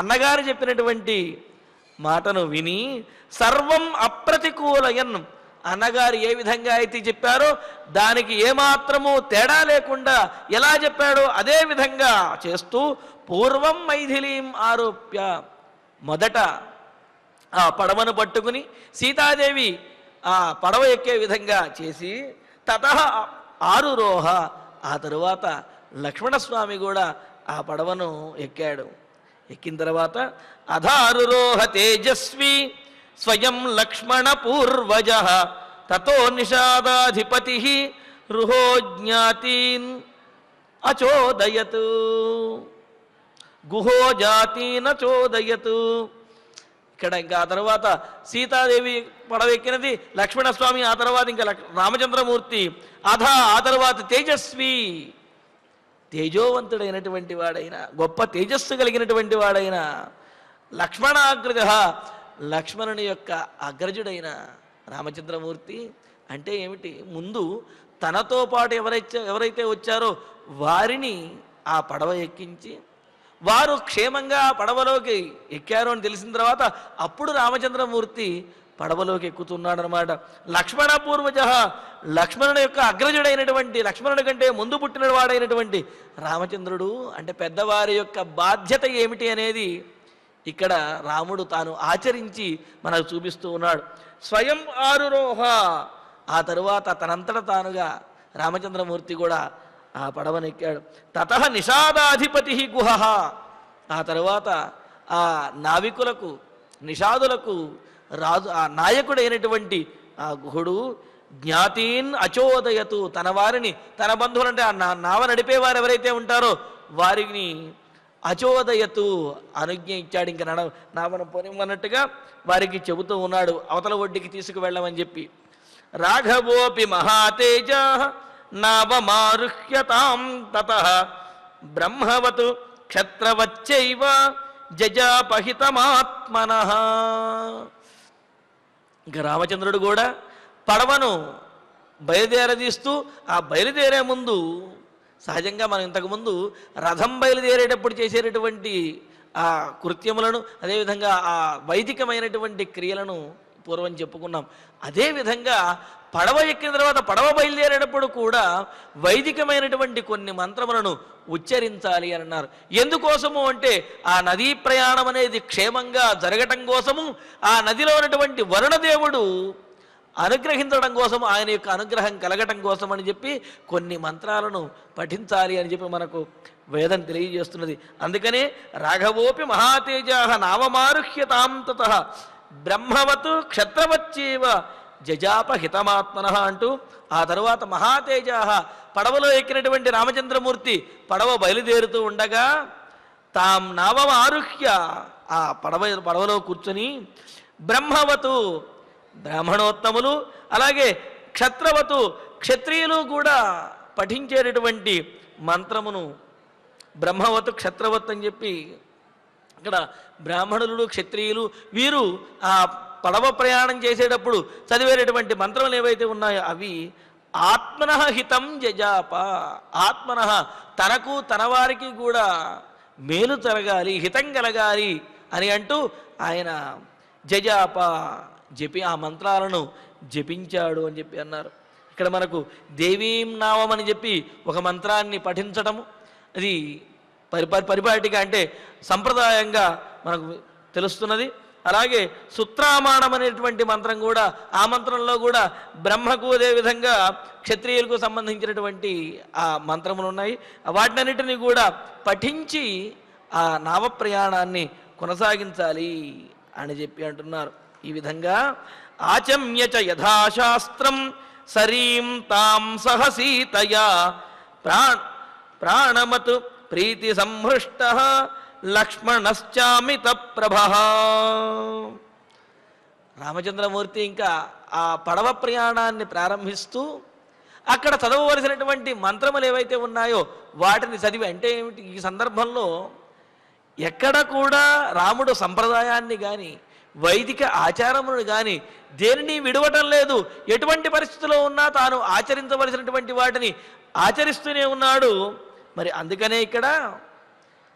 అన్నగారు చెప్పినటువంటి మాటను విని సర్వం అప్రతికూలయన్, అన్నగారు ఏ విధంగా అయితే చెప్పారో దానికి ఏమాత్రము తేడా లేకుండా ఎలా చెప్పాడో అదే విధంగా చేస్తూ పూర్వం మైథిలీం ఆరోప్య, మొదట ఆ పడవను పట్టుకుని సీతాదేవి ఆ పడవ ఎక్కే విధంగా చేసి తతః ఆరురోహ, ఆ తరువాత లక్ష్మణస్వామి కూడా ఆ పడవను ఎక్కాడు. ఎక్కిన తర్వాత అధారురోహ తేజస్వి స్వయం లక్ష్మణ పూర్వజ తతో నిషాదాధిపతి రుహోజ్ఞాతీన్ అచోదయత్ గుహోజాతీన్ అచోదయత్. ఇక్కడ ఇంకా ఆ తర్వాత సీతాదేవి పడవెక్కినది, లక్ష్మణస్వామి, ఆ తర్వాత ఇంకా రామచంద్రమూర్తి, ఆ తర్వాత తేజస్వి, తేజోవంతుడైనటువంటి వాడైన, గొప్ప తేజస్సు కలిగినటువంటి వాడైన లక్ష్మణాగ్రజ, లక్ష్మణుని యొక్క అగ్రజుడైన రామచంద్రమూర్తి. అంటే ఏమిటి, ముందు తనతో పాటు ఎవరైతే వచ్చారో వారిని ఆ పడవ ఎక్కించి వారు క్షేమంగా పడవలోకి ఎక్కారు అని తెలిసిన తర్వాత అప్పుడు రామచంద్రమూర్తి పడవలోకి ఎక్కుతున్నాడు అనమాట. లక్ష్మణ పూర్వజ, లక్ష్మణుడు యొక్క అగ్రజుడైనటువంటి, లక్ష్మణుడి కంటే ముందు పుట్టిన వాడైనటువంటి రామచంద్రుడు. అంటే పెద్దవారి యొక్క బాధ్యత ఏమిటి అనేది ఇక్కడ రాముడు తాను ఆచరించి మనకు చూపిస్తూ ఉన్నాడు. స్వయం ఆరురోహ, ఆ తరువాత తనంతట తానుగా రామచంద్రమూర్తి కూడా ఆ పడవనెక్కాడు. తతః నిషాదాధిపతి గుహ, ఆ తరువాత ఆ నావికులకు, నిషాదులకు రాజు, ఆ నాయకుడైనటువంటి ఆ గుహుడు జ్ఞాతీన్ అచోదయతు, తన వారిని, తన బంధువులంటే ఆ నావ నడిపేవారు ఎవరైతే ఉంటారో వారిని అచోదయతు అనుజ్ఞ ఇచ్చాడు. ఇంకా నావను పోనిమ్మన్నట్టుగా వారికి చెబుతూ ఉన్నాడు అవతల ఒడ్డుకి తీసుకువెళ్ళమని చెప్పి. రాఘవోపి మహాతేజ నావమారుహ్యతాం తతః బ్రహ్మవతు క్షత్రవచ్చైవ జజాపహితమాత్మనః. ఇంకా రామచంద్రుడు కూడా పడవను బయలుదేరదీస్తూ, ఆ బయలుదేరే ముందు సహజంగా మనం ఇంతకుముందు రథం బయలుదేరేటప్పుడు చేసేటటువంటి ఆ కృత్యములను, అదేవిధంగా ఆ వైదికమైనటువంటి క్రియలను పూర్వం చెప్పుకున్నాం. అదేవిధంగా పడవ ఎక్కిన తర్వాత పడవ బయలుదేరేటప్పుడు కూడా వైదికమైనటువంటి కొన్ని మంత్రములను ఉచ్చరించాలి అని అన్నారు. ఎందుకోసము అంటే ఆ నదీ ప్రయాణం అనేది క్షేమంగా జరగటం కోసము, ఆ నదిలో ఉన్నటువంటి వరుణదేవుడు అనుగ్రహించడం కోసం, ఆయన యొక్క అనుగ్రహం కలగటం కోసం అని చెప్పి కొన్ని మంత్రాలను పఠించాలి అని చెప్పి మనకు వేదం తెలియజేస్తున్నది. అందుకనే రాఘవోపి మహాతేజా నావమారుహ్యతాం తతః బ్రహ్మవత్ క్షత్రవచ్చేవ జజాప హితమాత్మన అంటూ ఆ తరువాత మహాతేజా పడవలో ఎక్కినటువంటి రామచంద్రమూర్తి పడవ బయలుదేరుతూ ఉండగా తాం నావమారుహ్య ఆ పడవలో కూర్చొని బ్రహ్మవతు బ్రాహ్మణోత్తములు అలాగే క్షత్రవతు క్షత్రియులు కూడా పఠించేటటువంటి మంత్రమును బ్రహ్మవతు క్షత్రవత్ అని చెప్పి ఇక్కడ బ్రాహ్మణులు క్షత్రియులు వీరు ఆ పడవ ప్రయాణం చేసేటప్పుడు చదివేటటువంటి మంత్రములు ఏవైతే ఉన్నాయో అవి ఆత్మనః హితం జజాప. ఆత్మనః తనకు తన వారికి కూడా మేలు జరగాలి, హితం కలగాలి అని అంటూ ఆయన జజాప ఆ మంత్రాలను జపించాడు అని చెప్పి అన్నారు. ఇక్కడ మనకు దేవీం నామం అని చెప్పి ఒక మంత్రాన్ని పఠించటము అది పరిపాటిగా అంటే సంప్రదాయంగా మనకు తెలుస్తున్నది. అలాగే సుత్రామాణం అనేటువంటి మంత్రం కూడా ఆ మంత్రంలో కూడా బ్రహ్మకు అదేవిధంగా క్షత్రియులకు సంబంధించినటువంటి ఆ మంత్రములు ఉన్నాయి. వాటినన్నిటినీ కూడా పఠించి ఆ నావ ప్రయాణాన్ని కొనసాగించాలి అని చెప్పి అంటున్నారు. ఈ విధంగా ఆచమ్యచ యథాశాస్త్రం సరీం తాం సహసీతయా ప్రాణమత్ ప్రీతి సంహృష్ట లక్ష్మణశ్చామిత ప్రభ. రామచంద్రమూర్తి ఇంకా ఆ పడవ ప్రయాణాన్ని ప్రారంభిస్తూ అక్కడ చదవవలసినటువంటి మంత్రములు ఏవైతే ఉన్నాయో వాటిని చదివి అంటే ఏమిటి ఈ సందర్భంలో ఎక్కడ కూడా రాముడు సంప్రదాయాన్ని కానీ వైదిక ఆచారములను కానీ దేనిని విడవటం లేదు. ఎటువంటి పరిస్థితిలో ఉన్నా తాను ఆచరించవలసినటువంటి వాటిని ఆచరిస్తూనే ఉన్నాడు. మరి అందుకనే ఇక్కడ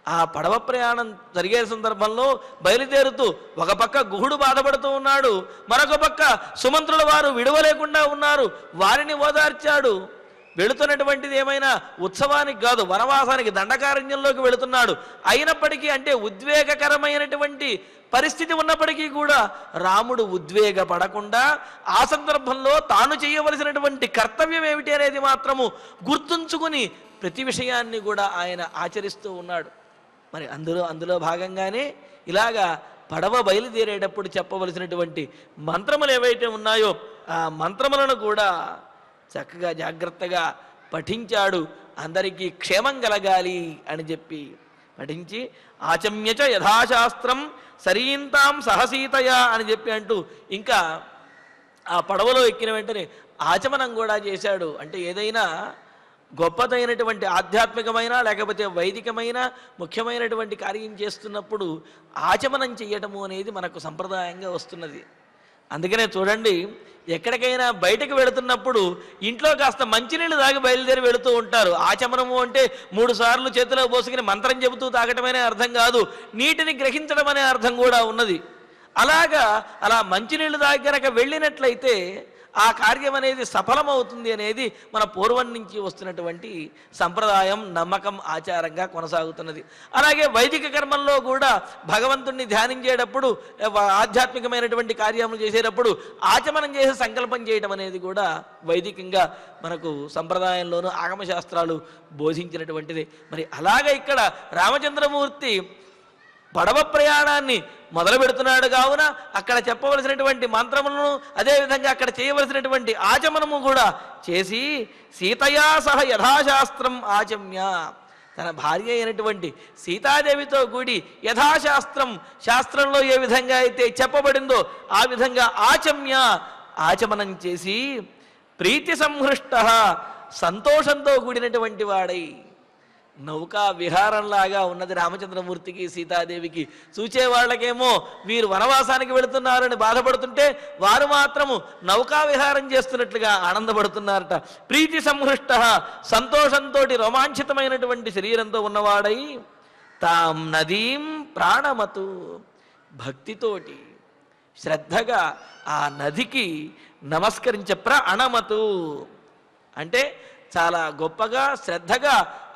ఆ పడవ ప్రయాణం జరిగే సందర్భంలో బయలుదేరుతూ ఒక పక్క గుహుడు బాధపడుతూ ఉన్నాడు, మరొక పక్క సుమంత్రుల వారు విడవలేకుండా ఉన్నారు, వారిని ఓదార్చాడు. వెళుతున్నటువంటిది ఏమైనా ఉత్సవానికి కాదు, వనవాసానికి దండకారణ్యంలోకి వెళుతున్నాడు. అయినప్పటికీ అంటే ఉద్వేగకరమైనటువంటి పరిస్థితి ఉన్నప్పటికీ కూడా రాముడు ఉద్వేగపడకుండా ఆ సందర్భంలో తాను చేయవలసినటువంటి కర్తవ్యం ఏమిటి అనేది మాత్రము గుర్తుంచుకుని ప్రతి విషయాన్ని కూడా ఆయన ఆచరిస్తూ ఉన్నాడు. మరి అందులో భాగంగానే ఇలాగా పడవ బయలుదేరేటప్పుడు చెప్పవలసినటువంటి మంత్రములు ఏవైతే ఉన్నాయో ఆ మంత్రములను కూడా చక్కగా జాగ్రత్తగా పఠించాడు. అందరికీ క్షేమం కలగాలి అని చెప్పి పఠించి ఆచమ్యచ యథాశాస్త్రం సరీంతాం సహసీతయా అని చెప్పి అంటూ ఇంకా ఆ పడవలో ఎక్కిన వెంటనే ఆచమనం కూడా చేశాడు. అంటే ఏదైనా గొప్పదైనటువంటి ఆధ్యాత్మికమైన లేకపోతే వైదికమైన ముఖ్యమైనటువంటి కార్యం చేస్తున్నప్పుడు ఆచమనం చేయటము అనేది మనకు సంప్రదాయంగా వస్తున్నది. అందుకనే చూడండి, ఎక్కడికైనా బయటకు వెళుతున్నప్పుడు ఇంట్లో కాస్త మంచినీళ్ళు తాగి బయలుదేరి వెళుతూ ఉంటారు. ఆచమనము అంటే 3 సార్లు చేతిలో పోసుకుని మంత్రం చెబుతూ తాగటమనే అర్థం కాదు, నీటిని గ్రహించడం అనే అర్థం కూడా ఉన్నది. అలా మంచినీళ్ళు తాగి కనుక వెళ్ళినట్లయితే ఆ కార్యం అనేది సఫలమవుతుంది అనేది మన పూర్వం నుంచి వస్తున్నటువంటి సంప్రదాయం, నమ్మకం, ఆచారంగా కొనసాగుతున్నది. అలాగే వైదిక కర్మల్లో కూడా భగవంతుణ్ణి ధ్యానించేటప్పుడు ఆధ్యాత్మికమైనటువంటి కార్యములు చేసేటప్పుడు ఆచమనం చేసి సంకల్పం చేయడం అనేది కూడా వైదికంగా మనకు సంప్రదాయంలోనూ ఆగమశాస్త్రాలు బోధించినటువంటిది. మరి అలాగే ఇక్కడ రామచంద్రమూర్తి పడవ ప్రయాణాన్ని మొదలు పెడుతున్నాడు కావున అక్కడ చెప్పవలసినటువంటి మంత్రములను అదేవిధంగా అక్కడ చేయవలసినటువంటి ఆచమనము కూడా చేసి సీతయా సహ యథాశాస్త్రం ఆచమ్య, తన భార్య అయినటువంటి సీతాదేవితో కూడి యథాశాస్త్రం, శాస్త్రంలో ఏ విధంగా అయితే చెప్పబడిందో ఆ విధంగా ఆచమనం చేసి ప్రీతి సంహృష్ట, సంతోషంతో కూడినటువంటి వాడై నౌకా విహారంలాగా ఉన్నది రామచంద్రమూర్తికి సీతాదేవికి. చూచే వాళ్ళకేమో వీరు వనవాసానికి వెళుతున్నారని బాధపడుతుంటే వారు మాత్రము నౌకా విహారం చేస్తున్నట్లుగా ఆనందపడుతున్నారట. ప్రీతి సంహృష్ట, సంతోషంతో రోమాంచితమైనటువంటి శరీరంతో ఉన్నవాడై తాం నదీం ప్రాణమతు, భక్తితోటి శ్రద్ధగా ఆ నదికి నమస్కరించే ప్రాణమతు అంటే చాలా గొప్పగా శ్రద్ధగా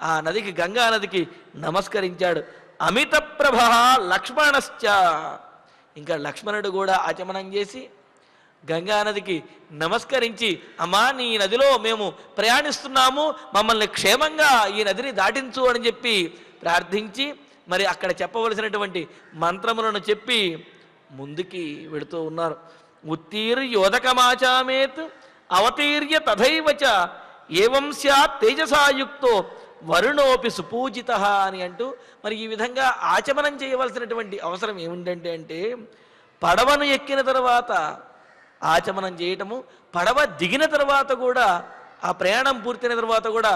ఆ నదికి, గంగా నదికి నమస్కరించాడు. అమిత ప్రభ లక్ష్మణశ్చ, ఇంకా లక్ష్మణుడు కూడా ఆచమనం చేసి గంగానదికి నమస్కరించి, అమ్మా నీ నదిలో మేము ప్రయాణిస్తున్నాము, మమ్మల్ని క్షేమంగా ఈ నదిని దాటించు అని చెప్పి ప్రార్థించి మరి అక్కడ చెప్పవలసినటువంటి మంత్రములను చెప్పి ముందుకి వెళుతూ ఉన్నారు. ఉత్తీర్యోదకమాచామేత్ అవతీర్య తథైవచ ఏవం స్యాత్ తేజసాయుక్తో వరుణోపి సుపూజిత అని అంటూ మరి ఈ విధంగా ఆచమనం చేయవలసినటువంటి అవసరం ఏమిటంటే అంటే పడవను ఎక్కిన తర్వాత ఆచమనం చేయటము, పడవ దిగిన తర్వాత కూడా ఆ ప్రయాణం పూర్తయిన తర్వాత కూడా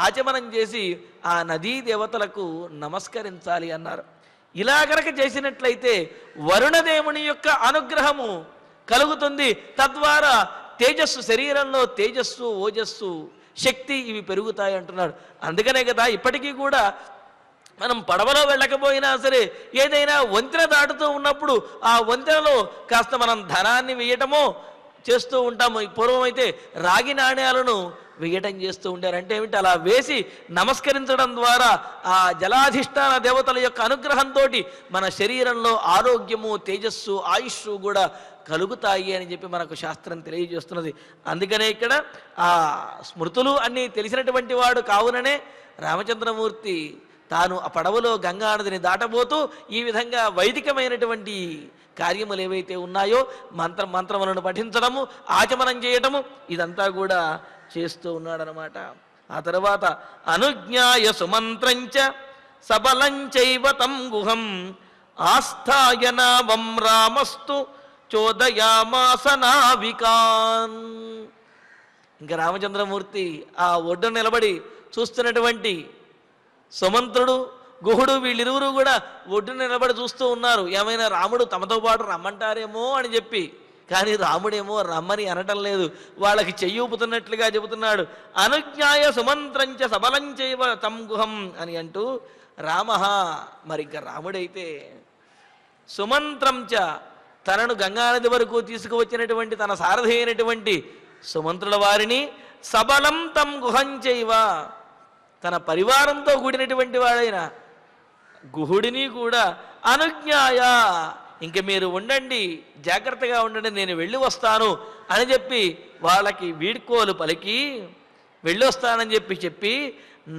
ఆచమనం చేసి ఆ నదీ దేవతలకు నమస్కరించాలి అన్నారు. ఇలా గనక చేసినట్లయితే వరుణదేవుని యొక్క అనుగ్రహము కలుగుతుంది. తద్వారా తేజస్సు, శరీరంలో తేజస్సు, ఓజస్సు, శక్తి ఇవి పెరుగుతాయి అంటున్నాడు. అందుకనే కదా ఇప్పటికీ కూడా మనం పడవలో వెళ్ళకపోయినా సరే ఏదైనా వంతెన దాటుతూ ఉన్నప్పుడు ఆ వంతెనలో కాస్త మనం ధనాన్ని వేయటమో చేస్తూ ఉంటాము. పూర్వం అయితే రాగి నాణ్యాలను వేయటం చేస్తూ ఉంటారు. అంటే ఏమిటి, అలా వేసి నమస్కరించడం ద్వారా ఆ జలాధిష్టాన దేవతల యొక్క అనుగ్రహంతో మన శరీరంలో ఆరోగ్యము, తేజస్సు, ఆయుష్ కూడా కలుగుతాయి అని చెప్పి మనకు శాస్త్రం తెలియజేస్తున్నది. అందుకనే ఇక్కడ ఆ స్మృతులు అన్నీ తెలిసినటువంటి వాడు కావుననే రామచంద్రమూర్తి తాను ఆ పడవలో గంగా నదిని దాటబోతూ ఈ విధంగా వైదికమైనటువంటి కార్యములు ఏవైతే ఉన్నాయో మంత్రములను పఠించడము, ఆచమనం చేయటము ఇదంతా కూడా చేస్తూ ఉన్నాడనమాట. ఆ తర్వాత అనుజ్ఞాయ సుమంత్రంచ సబలంచైవ తం గుహం ఆస్థాయ నావం రామస్తు చోదయామాస నావికాన్. ఇంకా రామచంద్రమూర్తి ఆ ఒడ్డు నిలబడి చూస్తున్నటువంటి సుమంత్రుడు, గుహుడు వీళ్ళిరువురు కూడా ఒడ్డు నిలబడి చూస్తూ ఉన్నారు. ఏమైనా రాముడు తమతో పాటు రమ్మంటారేమో అని చెప్పి, కానీ రాముడేమో రమ్మని అనటం లేదు, వాళ్ళకి చెయ్యూపుతున్నట్లుగా చెబుతున్నాడు. అనుజ్ఞాయ సుమంత్రంచ సబలంచైవ తం గుహం అని అంటూ రామ మరి ఇంకా రాముడైతే సుమంత్రంచ తనను గంగానది వరకు తీసుకువచ్చినటువంటి తన సారథి అయినటువంటి సుమంత్రుల వారిని, సబలం తం గుహంచైవ తన పరివారంతో కూడినటువంటి వాడైన గుహుడిని కూడా అనుజ్ఞాయ ఇంక మీరు ఉండండి, జాగ్రత్తగా ఉండండి, నేను వెళ్ళి వస్తాను అని చెప్పి వాళ్ళకి వీడ్కోలు పలికి వెళ్ళొస్తానని చెప్పి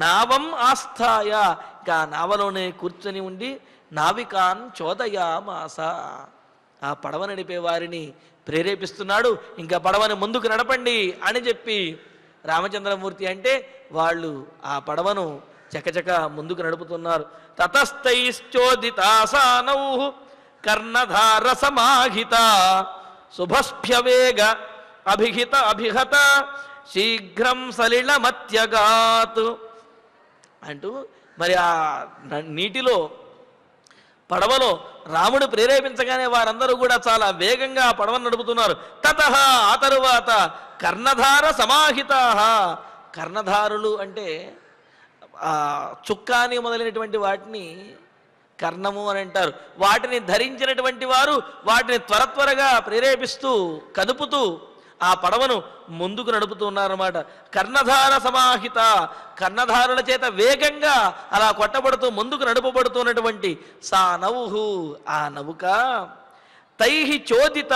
నావం ఆస్థాయ ఇంకా నావలోనే కూర్చొని ఉండి నావికాన్ చోదయామాస ఆ పడవ నడిపే వారిని ప్రేరేపిస్తున్నాడు. ఇంకా పడవని ముందుకు నడపండి అని చెప్పి రామచంద్రమూర్తి అంటే వాళ్ళు ఆ పడవను చకచక ముందుకు నడుపుతున్నారు. తతస్థైశ్చోదితాసానౌ కర్ణధార సమాహిత శుభస్భ్యవేగ అభిహత శీఘ్రం సలిలమత్యగాత్ అంటూ మరి ఆ నీటిలో పడవలో రాముడు ప్రేరేపించగానే వారందరూ కూడా చాలా వేగంగా పడవను నడుపుతున్నారు. తతః ఆ తరువాత కర్ణధార సమాహితా, కర్ణధారులు అంటే చుక్కాని మొదలైనటువంటి వాటిని కర్ణము అని అంటారు. వాటిని ధరించినటువంటి వారు వాటిని త్వరగా ప్రేరేపిస్తూ కదుపుతూ ఆ పడవను ముందుకు నడుపుతూ ఉన్నారన్నమాట. కర్ణధార సమాహిత, కర్ణధారుల చేత వేగంగా అలా కొట్టబడుతూ ముందుకు నడుపబడుతున్నటువంటి సా నౌహు ఆ నౌక, తైహి చోదిత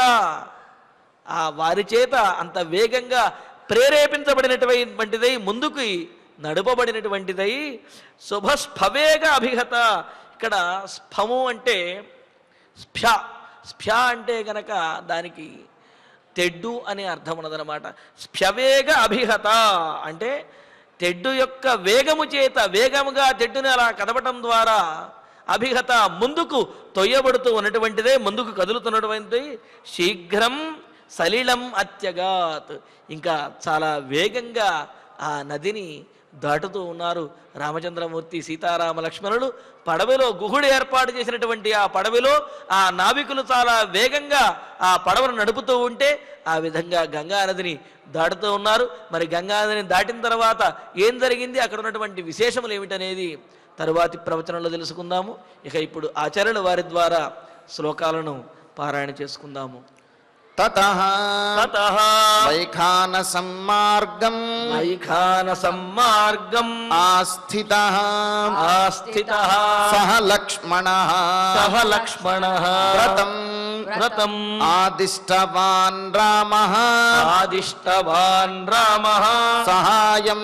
ఆ వారి చేత అంత వేగంగా ప్రేరేపించబడినటువంటిదై ముందుకు నడుపబడినటువంటిదై శుభస్ఫవేగ అభిహత. ఇక్కడ స్ఫము అంటే స్ఫ్య అంటే గనక దానికి తెడ్డు అనే అర్థం ఉన్నదనమాట. స్ఫ్యవేగ అభిహత అంటే తెడ్డు యొక్క వేగము చేత వేగముగా తెడ్డుని అలా కదపటం ద్వారా అభిహత ముందుకు తొయ్యబడుతూ ఉన్నటువంటిదే, ముందుకు కదులుతున్నటువంటిది. శీఘ్రం సలిలం అత్యగాత్ ఇంకా చాలా వేగంగా ఆ నదిని దాటుతూ ఉన్నారు రామచంద్రమూర్తి, సీతారామ లక్ష్మణులు. పడవలో గుహుడు ఏర్పాటు చేసినటువంటి ఆ పడవలో ఆ నావికులు చాలా వేగంగా ఆ పడవను నడుపుతూ ఉంటే ఆ విధంగా గంగానదిని దాటుతూ ఉన్నారు. మరి గంగానదిని దాటిన తర్వాత ఏం జరిగింది, అక్కడ ఉన్నటువంటి విశేషములు ఏమిటనేది తరువాతి ప్రవచనంలో తెలుసుకుందాము. ఇక ఇప్పుడు ఆచార్యుల వారి ద్వారా శ్లోకాలను పారాయణ చేసుకుందాము. తతః వైఖానసమ్మార్గం ఆస్థితః సహ లక్ష్మణః వ్రతం వ్రతం ఆదిష్టవాన్ రామః ఆదిష్టవాన్ రామః సహాయం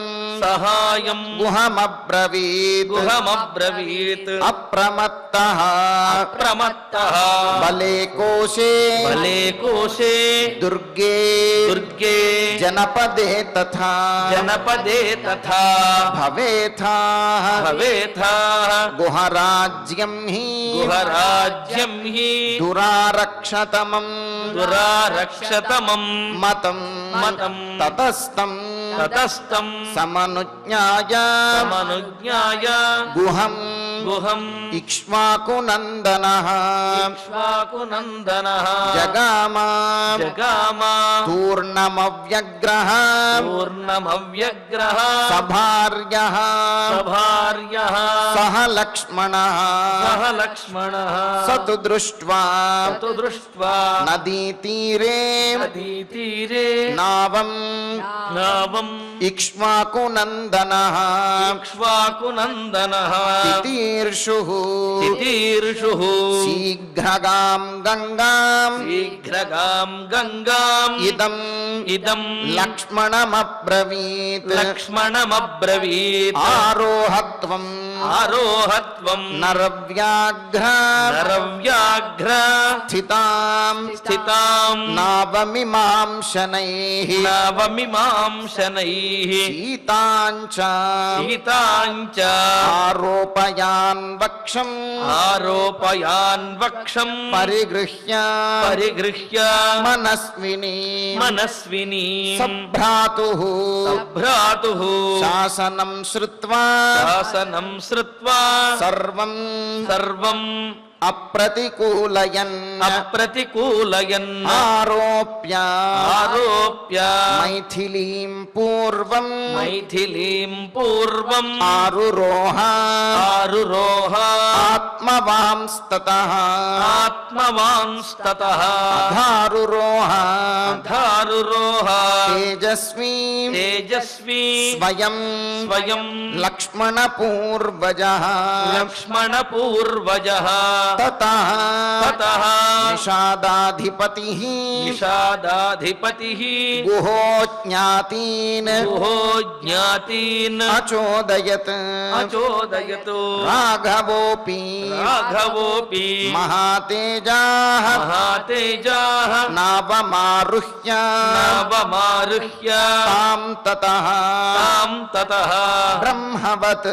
గుహమబ్రవీత్ అప్రమత్తః బలే కోశే దుర్గే జనపదే తథా భవేథా గుహరాజ్యం హి దురారక్షతమం మతం తతస్థం సమనుజ్ఞాయ గుహం ఇక్ష్వాకునందనః జగామ తూర్ణమవ్యగ్రహ సభార్యః సహ లక్ష్మణః సతు దృష్ట్వా నదీతీరే నావం ఇక్ష్వాకునందనః తితీర్షుః శీఘ్రగాం గంగాం ఇదం లక్ష్మణమబ్రవీత్ ఆరోహత్వం నరవ్యాఘ్ర స్థితాం నావమిమాం శనైః సీతాంచ ఆరోపయాన్ వక్షం పరిగృహ్య మనస్విని సభ్రాతుః శాసనం శ్రుత్వా సర్వం అప్రతికూలయన్ ఆరోప్య మైథిలీం పూర్వం ఆరురోహ ఆత్మవాంస్తతః అధారురోహ తేజస్వీ స్వయం లక్ష్మణపూర్వజః తతః నిషాదాధిపతిః గుహోజ్ఞాతీన్ అచోదయత్ రాఘవోపి మహాతేజాః నావమారుహ్య తాం తతః బ్రహ్మవత్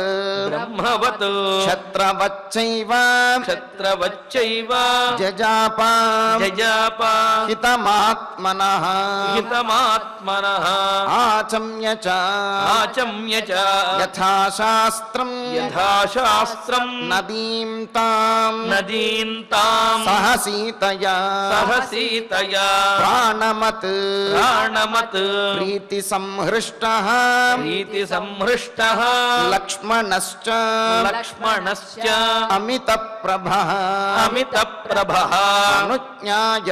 క్షత్రవచ్చైవ జజాప హితమాత్మనః ఆచమ్య చ యథాశాస్త్రం నదీం తాం సహ సీతయా ప్రాణమత్ ప్రీతి సంహృష్టః లక్ష్మణశ్చ అమిత ప్రభః అనుజ్ఞాయ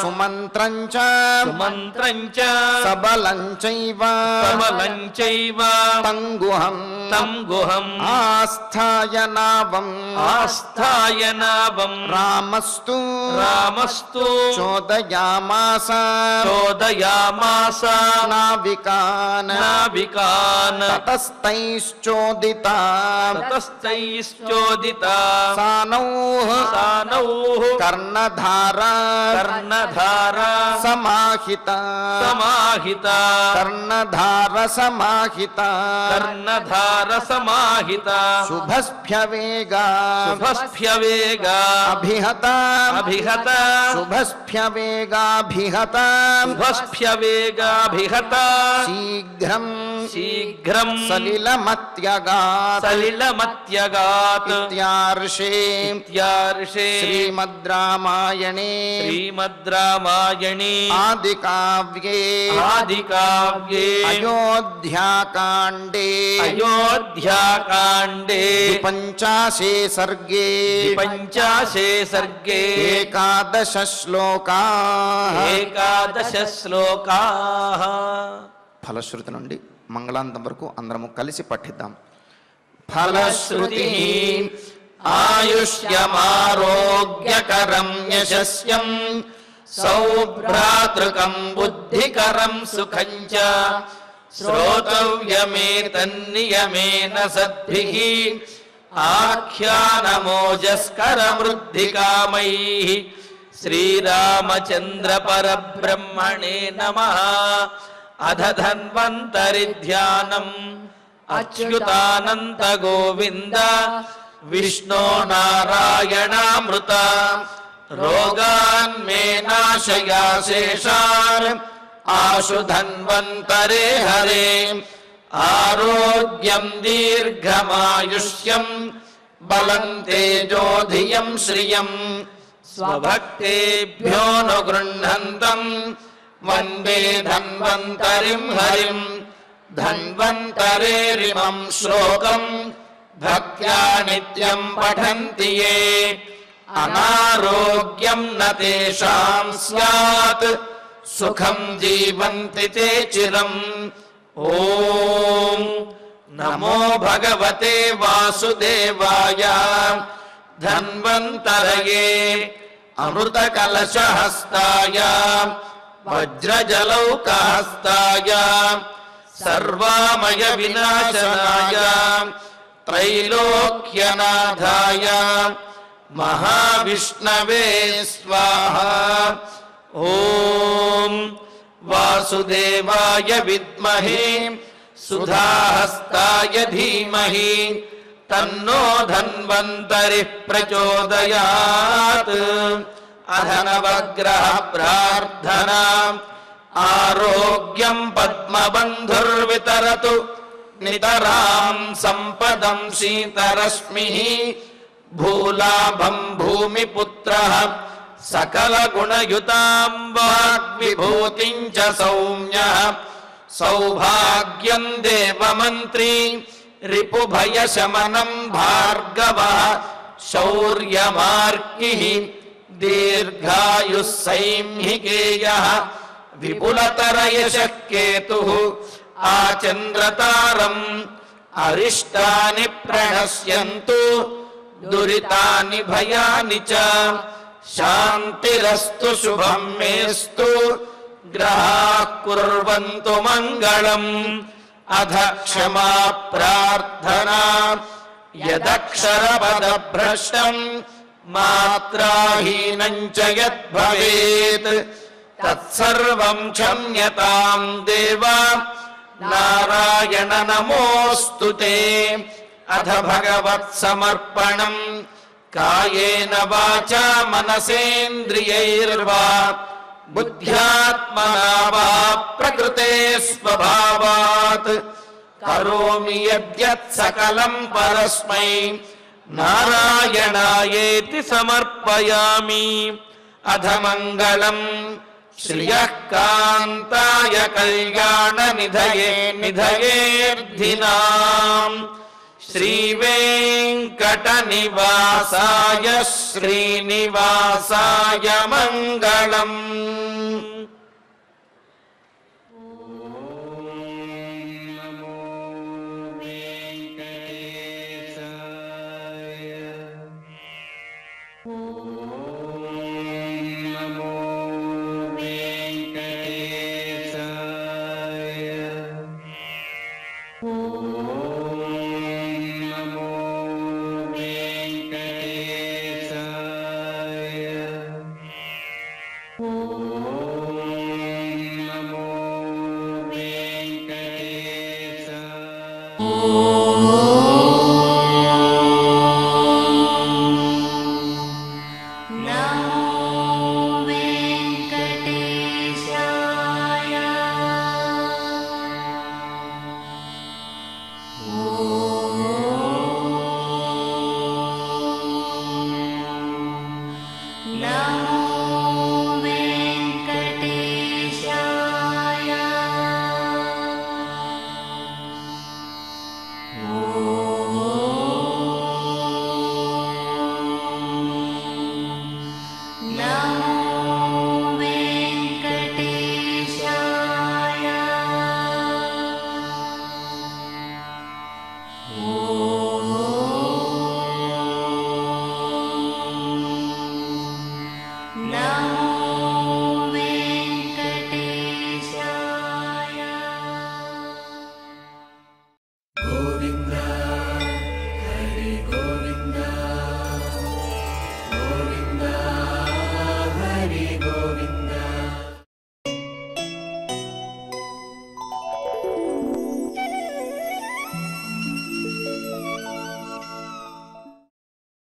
సుమంత్రం చ సబలంచైవ తంగుహం ఆస్థాయ నావం రామస్తు చోదయామాస నావికాన్ తతస్తైశ్చోదితా సానౌః కర్ణధారా సమాహిత శుభస్భ్యవేగా అభిహత శుభస్భ్యవేగాభిహత శీఘ్రం సలిలమత్యగాత్ ఇత్యార్షే శ్రీమద్ రామాయణే ఆదికావ్యే అయోధ్యాకాండే పంచాశే సర్గే ఏకాదశ శ్లోకాః ఫలశ్రుతి నుండి మంగళాంతం వరకు అందరము కలిసి పఠిద్దాం. ఫలశ్రుతి ఆయుష్యమారోగ్యకరం యశస్యం సౌభ్రాతృకం బుద్ధికరం సుఖం చ శ్రోతవ్యమేతన్నియమేన సద్భిః ఆఖ్యానమోజస్కరమృద్ధికామైః శ్రీరామచంద్ర పరబ్రహ్మణే నమః. అధ ధన్వంతరి ధ్యానం అచ్యుతానంత గోవింద విష్ణో నారాయణామృత రోగాన్ మే నాశయా శేషాన్ ఆశు ధన్వంతరే హరే. ఆరోగ్యం దీర్ఘమాయుష్యం బలం తేజోధియం శ్రియం స్వభక్తేభ్యోనుగృహంతం వందే ధన్వంతరిం హరిం. ధన్వంతరేరిమం శ్లోకం భక్త్యా నిత్యం పఠంతి యే అనారోగ్యం న తేషాం స్యాత్ సుఖం జీవంతి తే చిరం. ఓం నమో భగవతే వాసుదేవాయ ధన్వంతరయే అమృతకలశహస్తాయ వజ్రజలౌకహస్తాయ సర్వామయ వినాశనాయ త్రైలోక్యనాథాయ మహావిష్ణవే స్వాహా. ఓం వాసుదేవాయ విద్మహే సుధాహస్తాయ ధీమహి తన్నో ధన్వంతరి ప్రచోదయాత్. అధనవగ్రహ ప్రార్థనా ఆరోగ్యం పద్మబంధుర్వితరతు నితరాం సంపదం శీతరశ్మిః భూలాభం భూమిపుత్రః సకలగుణయుతాం వాగ్విభూతిం చ సౌమ్యః సౌభాగ్యం దేవమంత్రీ రిపుభయశమనం భార్గవః శౌర్యమార్కిః దీర్ఘాయుః సైంహికేయః విపులతరయశః కేతుః ఆచంద్రతారం. అరిష్టాని ప్రణశ్యంతు దురితాని భయాని చ శాంతిరస్తు శుభం మేస్తు గ్రహాః కుర్వంతు మంగళం. అధ క్షమా ప్రార్థనా యదక్షరపదభ్రష్టం మాత్రాహీనం చ యద్భవేత్ తత్సర్వం క్షమ్యతాం దేవ నారాయణ నమోస్తుతే. అథ భగవత్ సమర్పణం కాయేన వాచా మనసేంద్రియైర్వా బుద్ధ్యాత్మనా వా ప్రకృతే స్వభావాత్ కరోమి యద్యత్ సకలం పరస్మై నారాయణాయేతి సమర్పయామి. అధ మంగళం శ్రియః కాంతాయ కళ్యాణ నిధయే నిధయేర్ధినాం శ్రీవేంకట నివాసాయ శ్రీనివాసాయ మంగళం. ఓం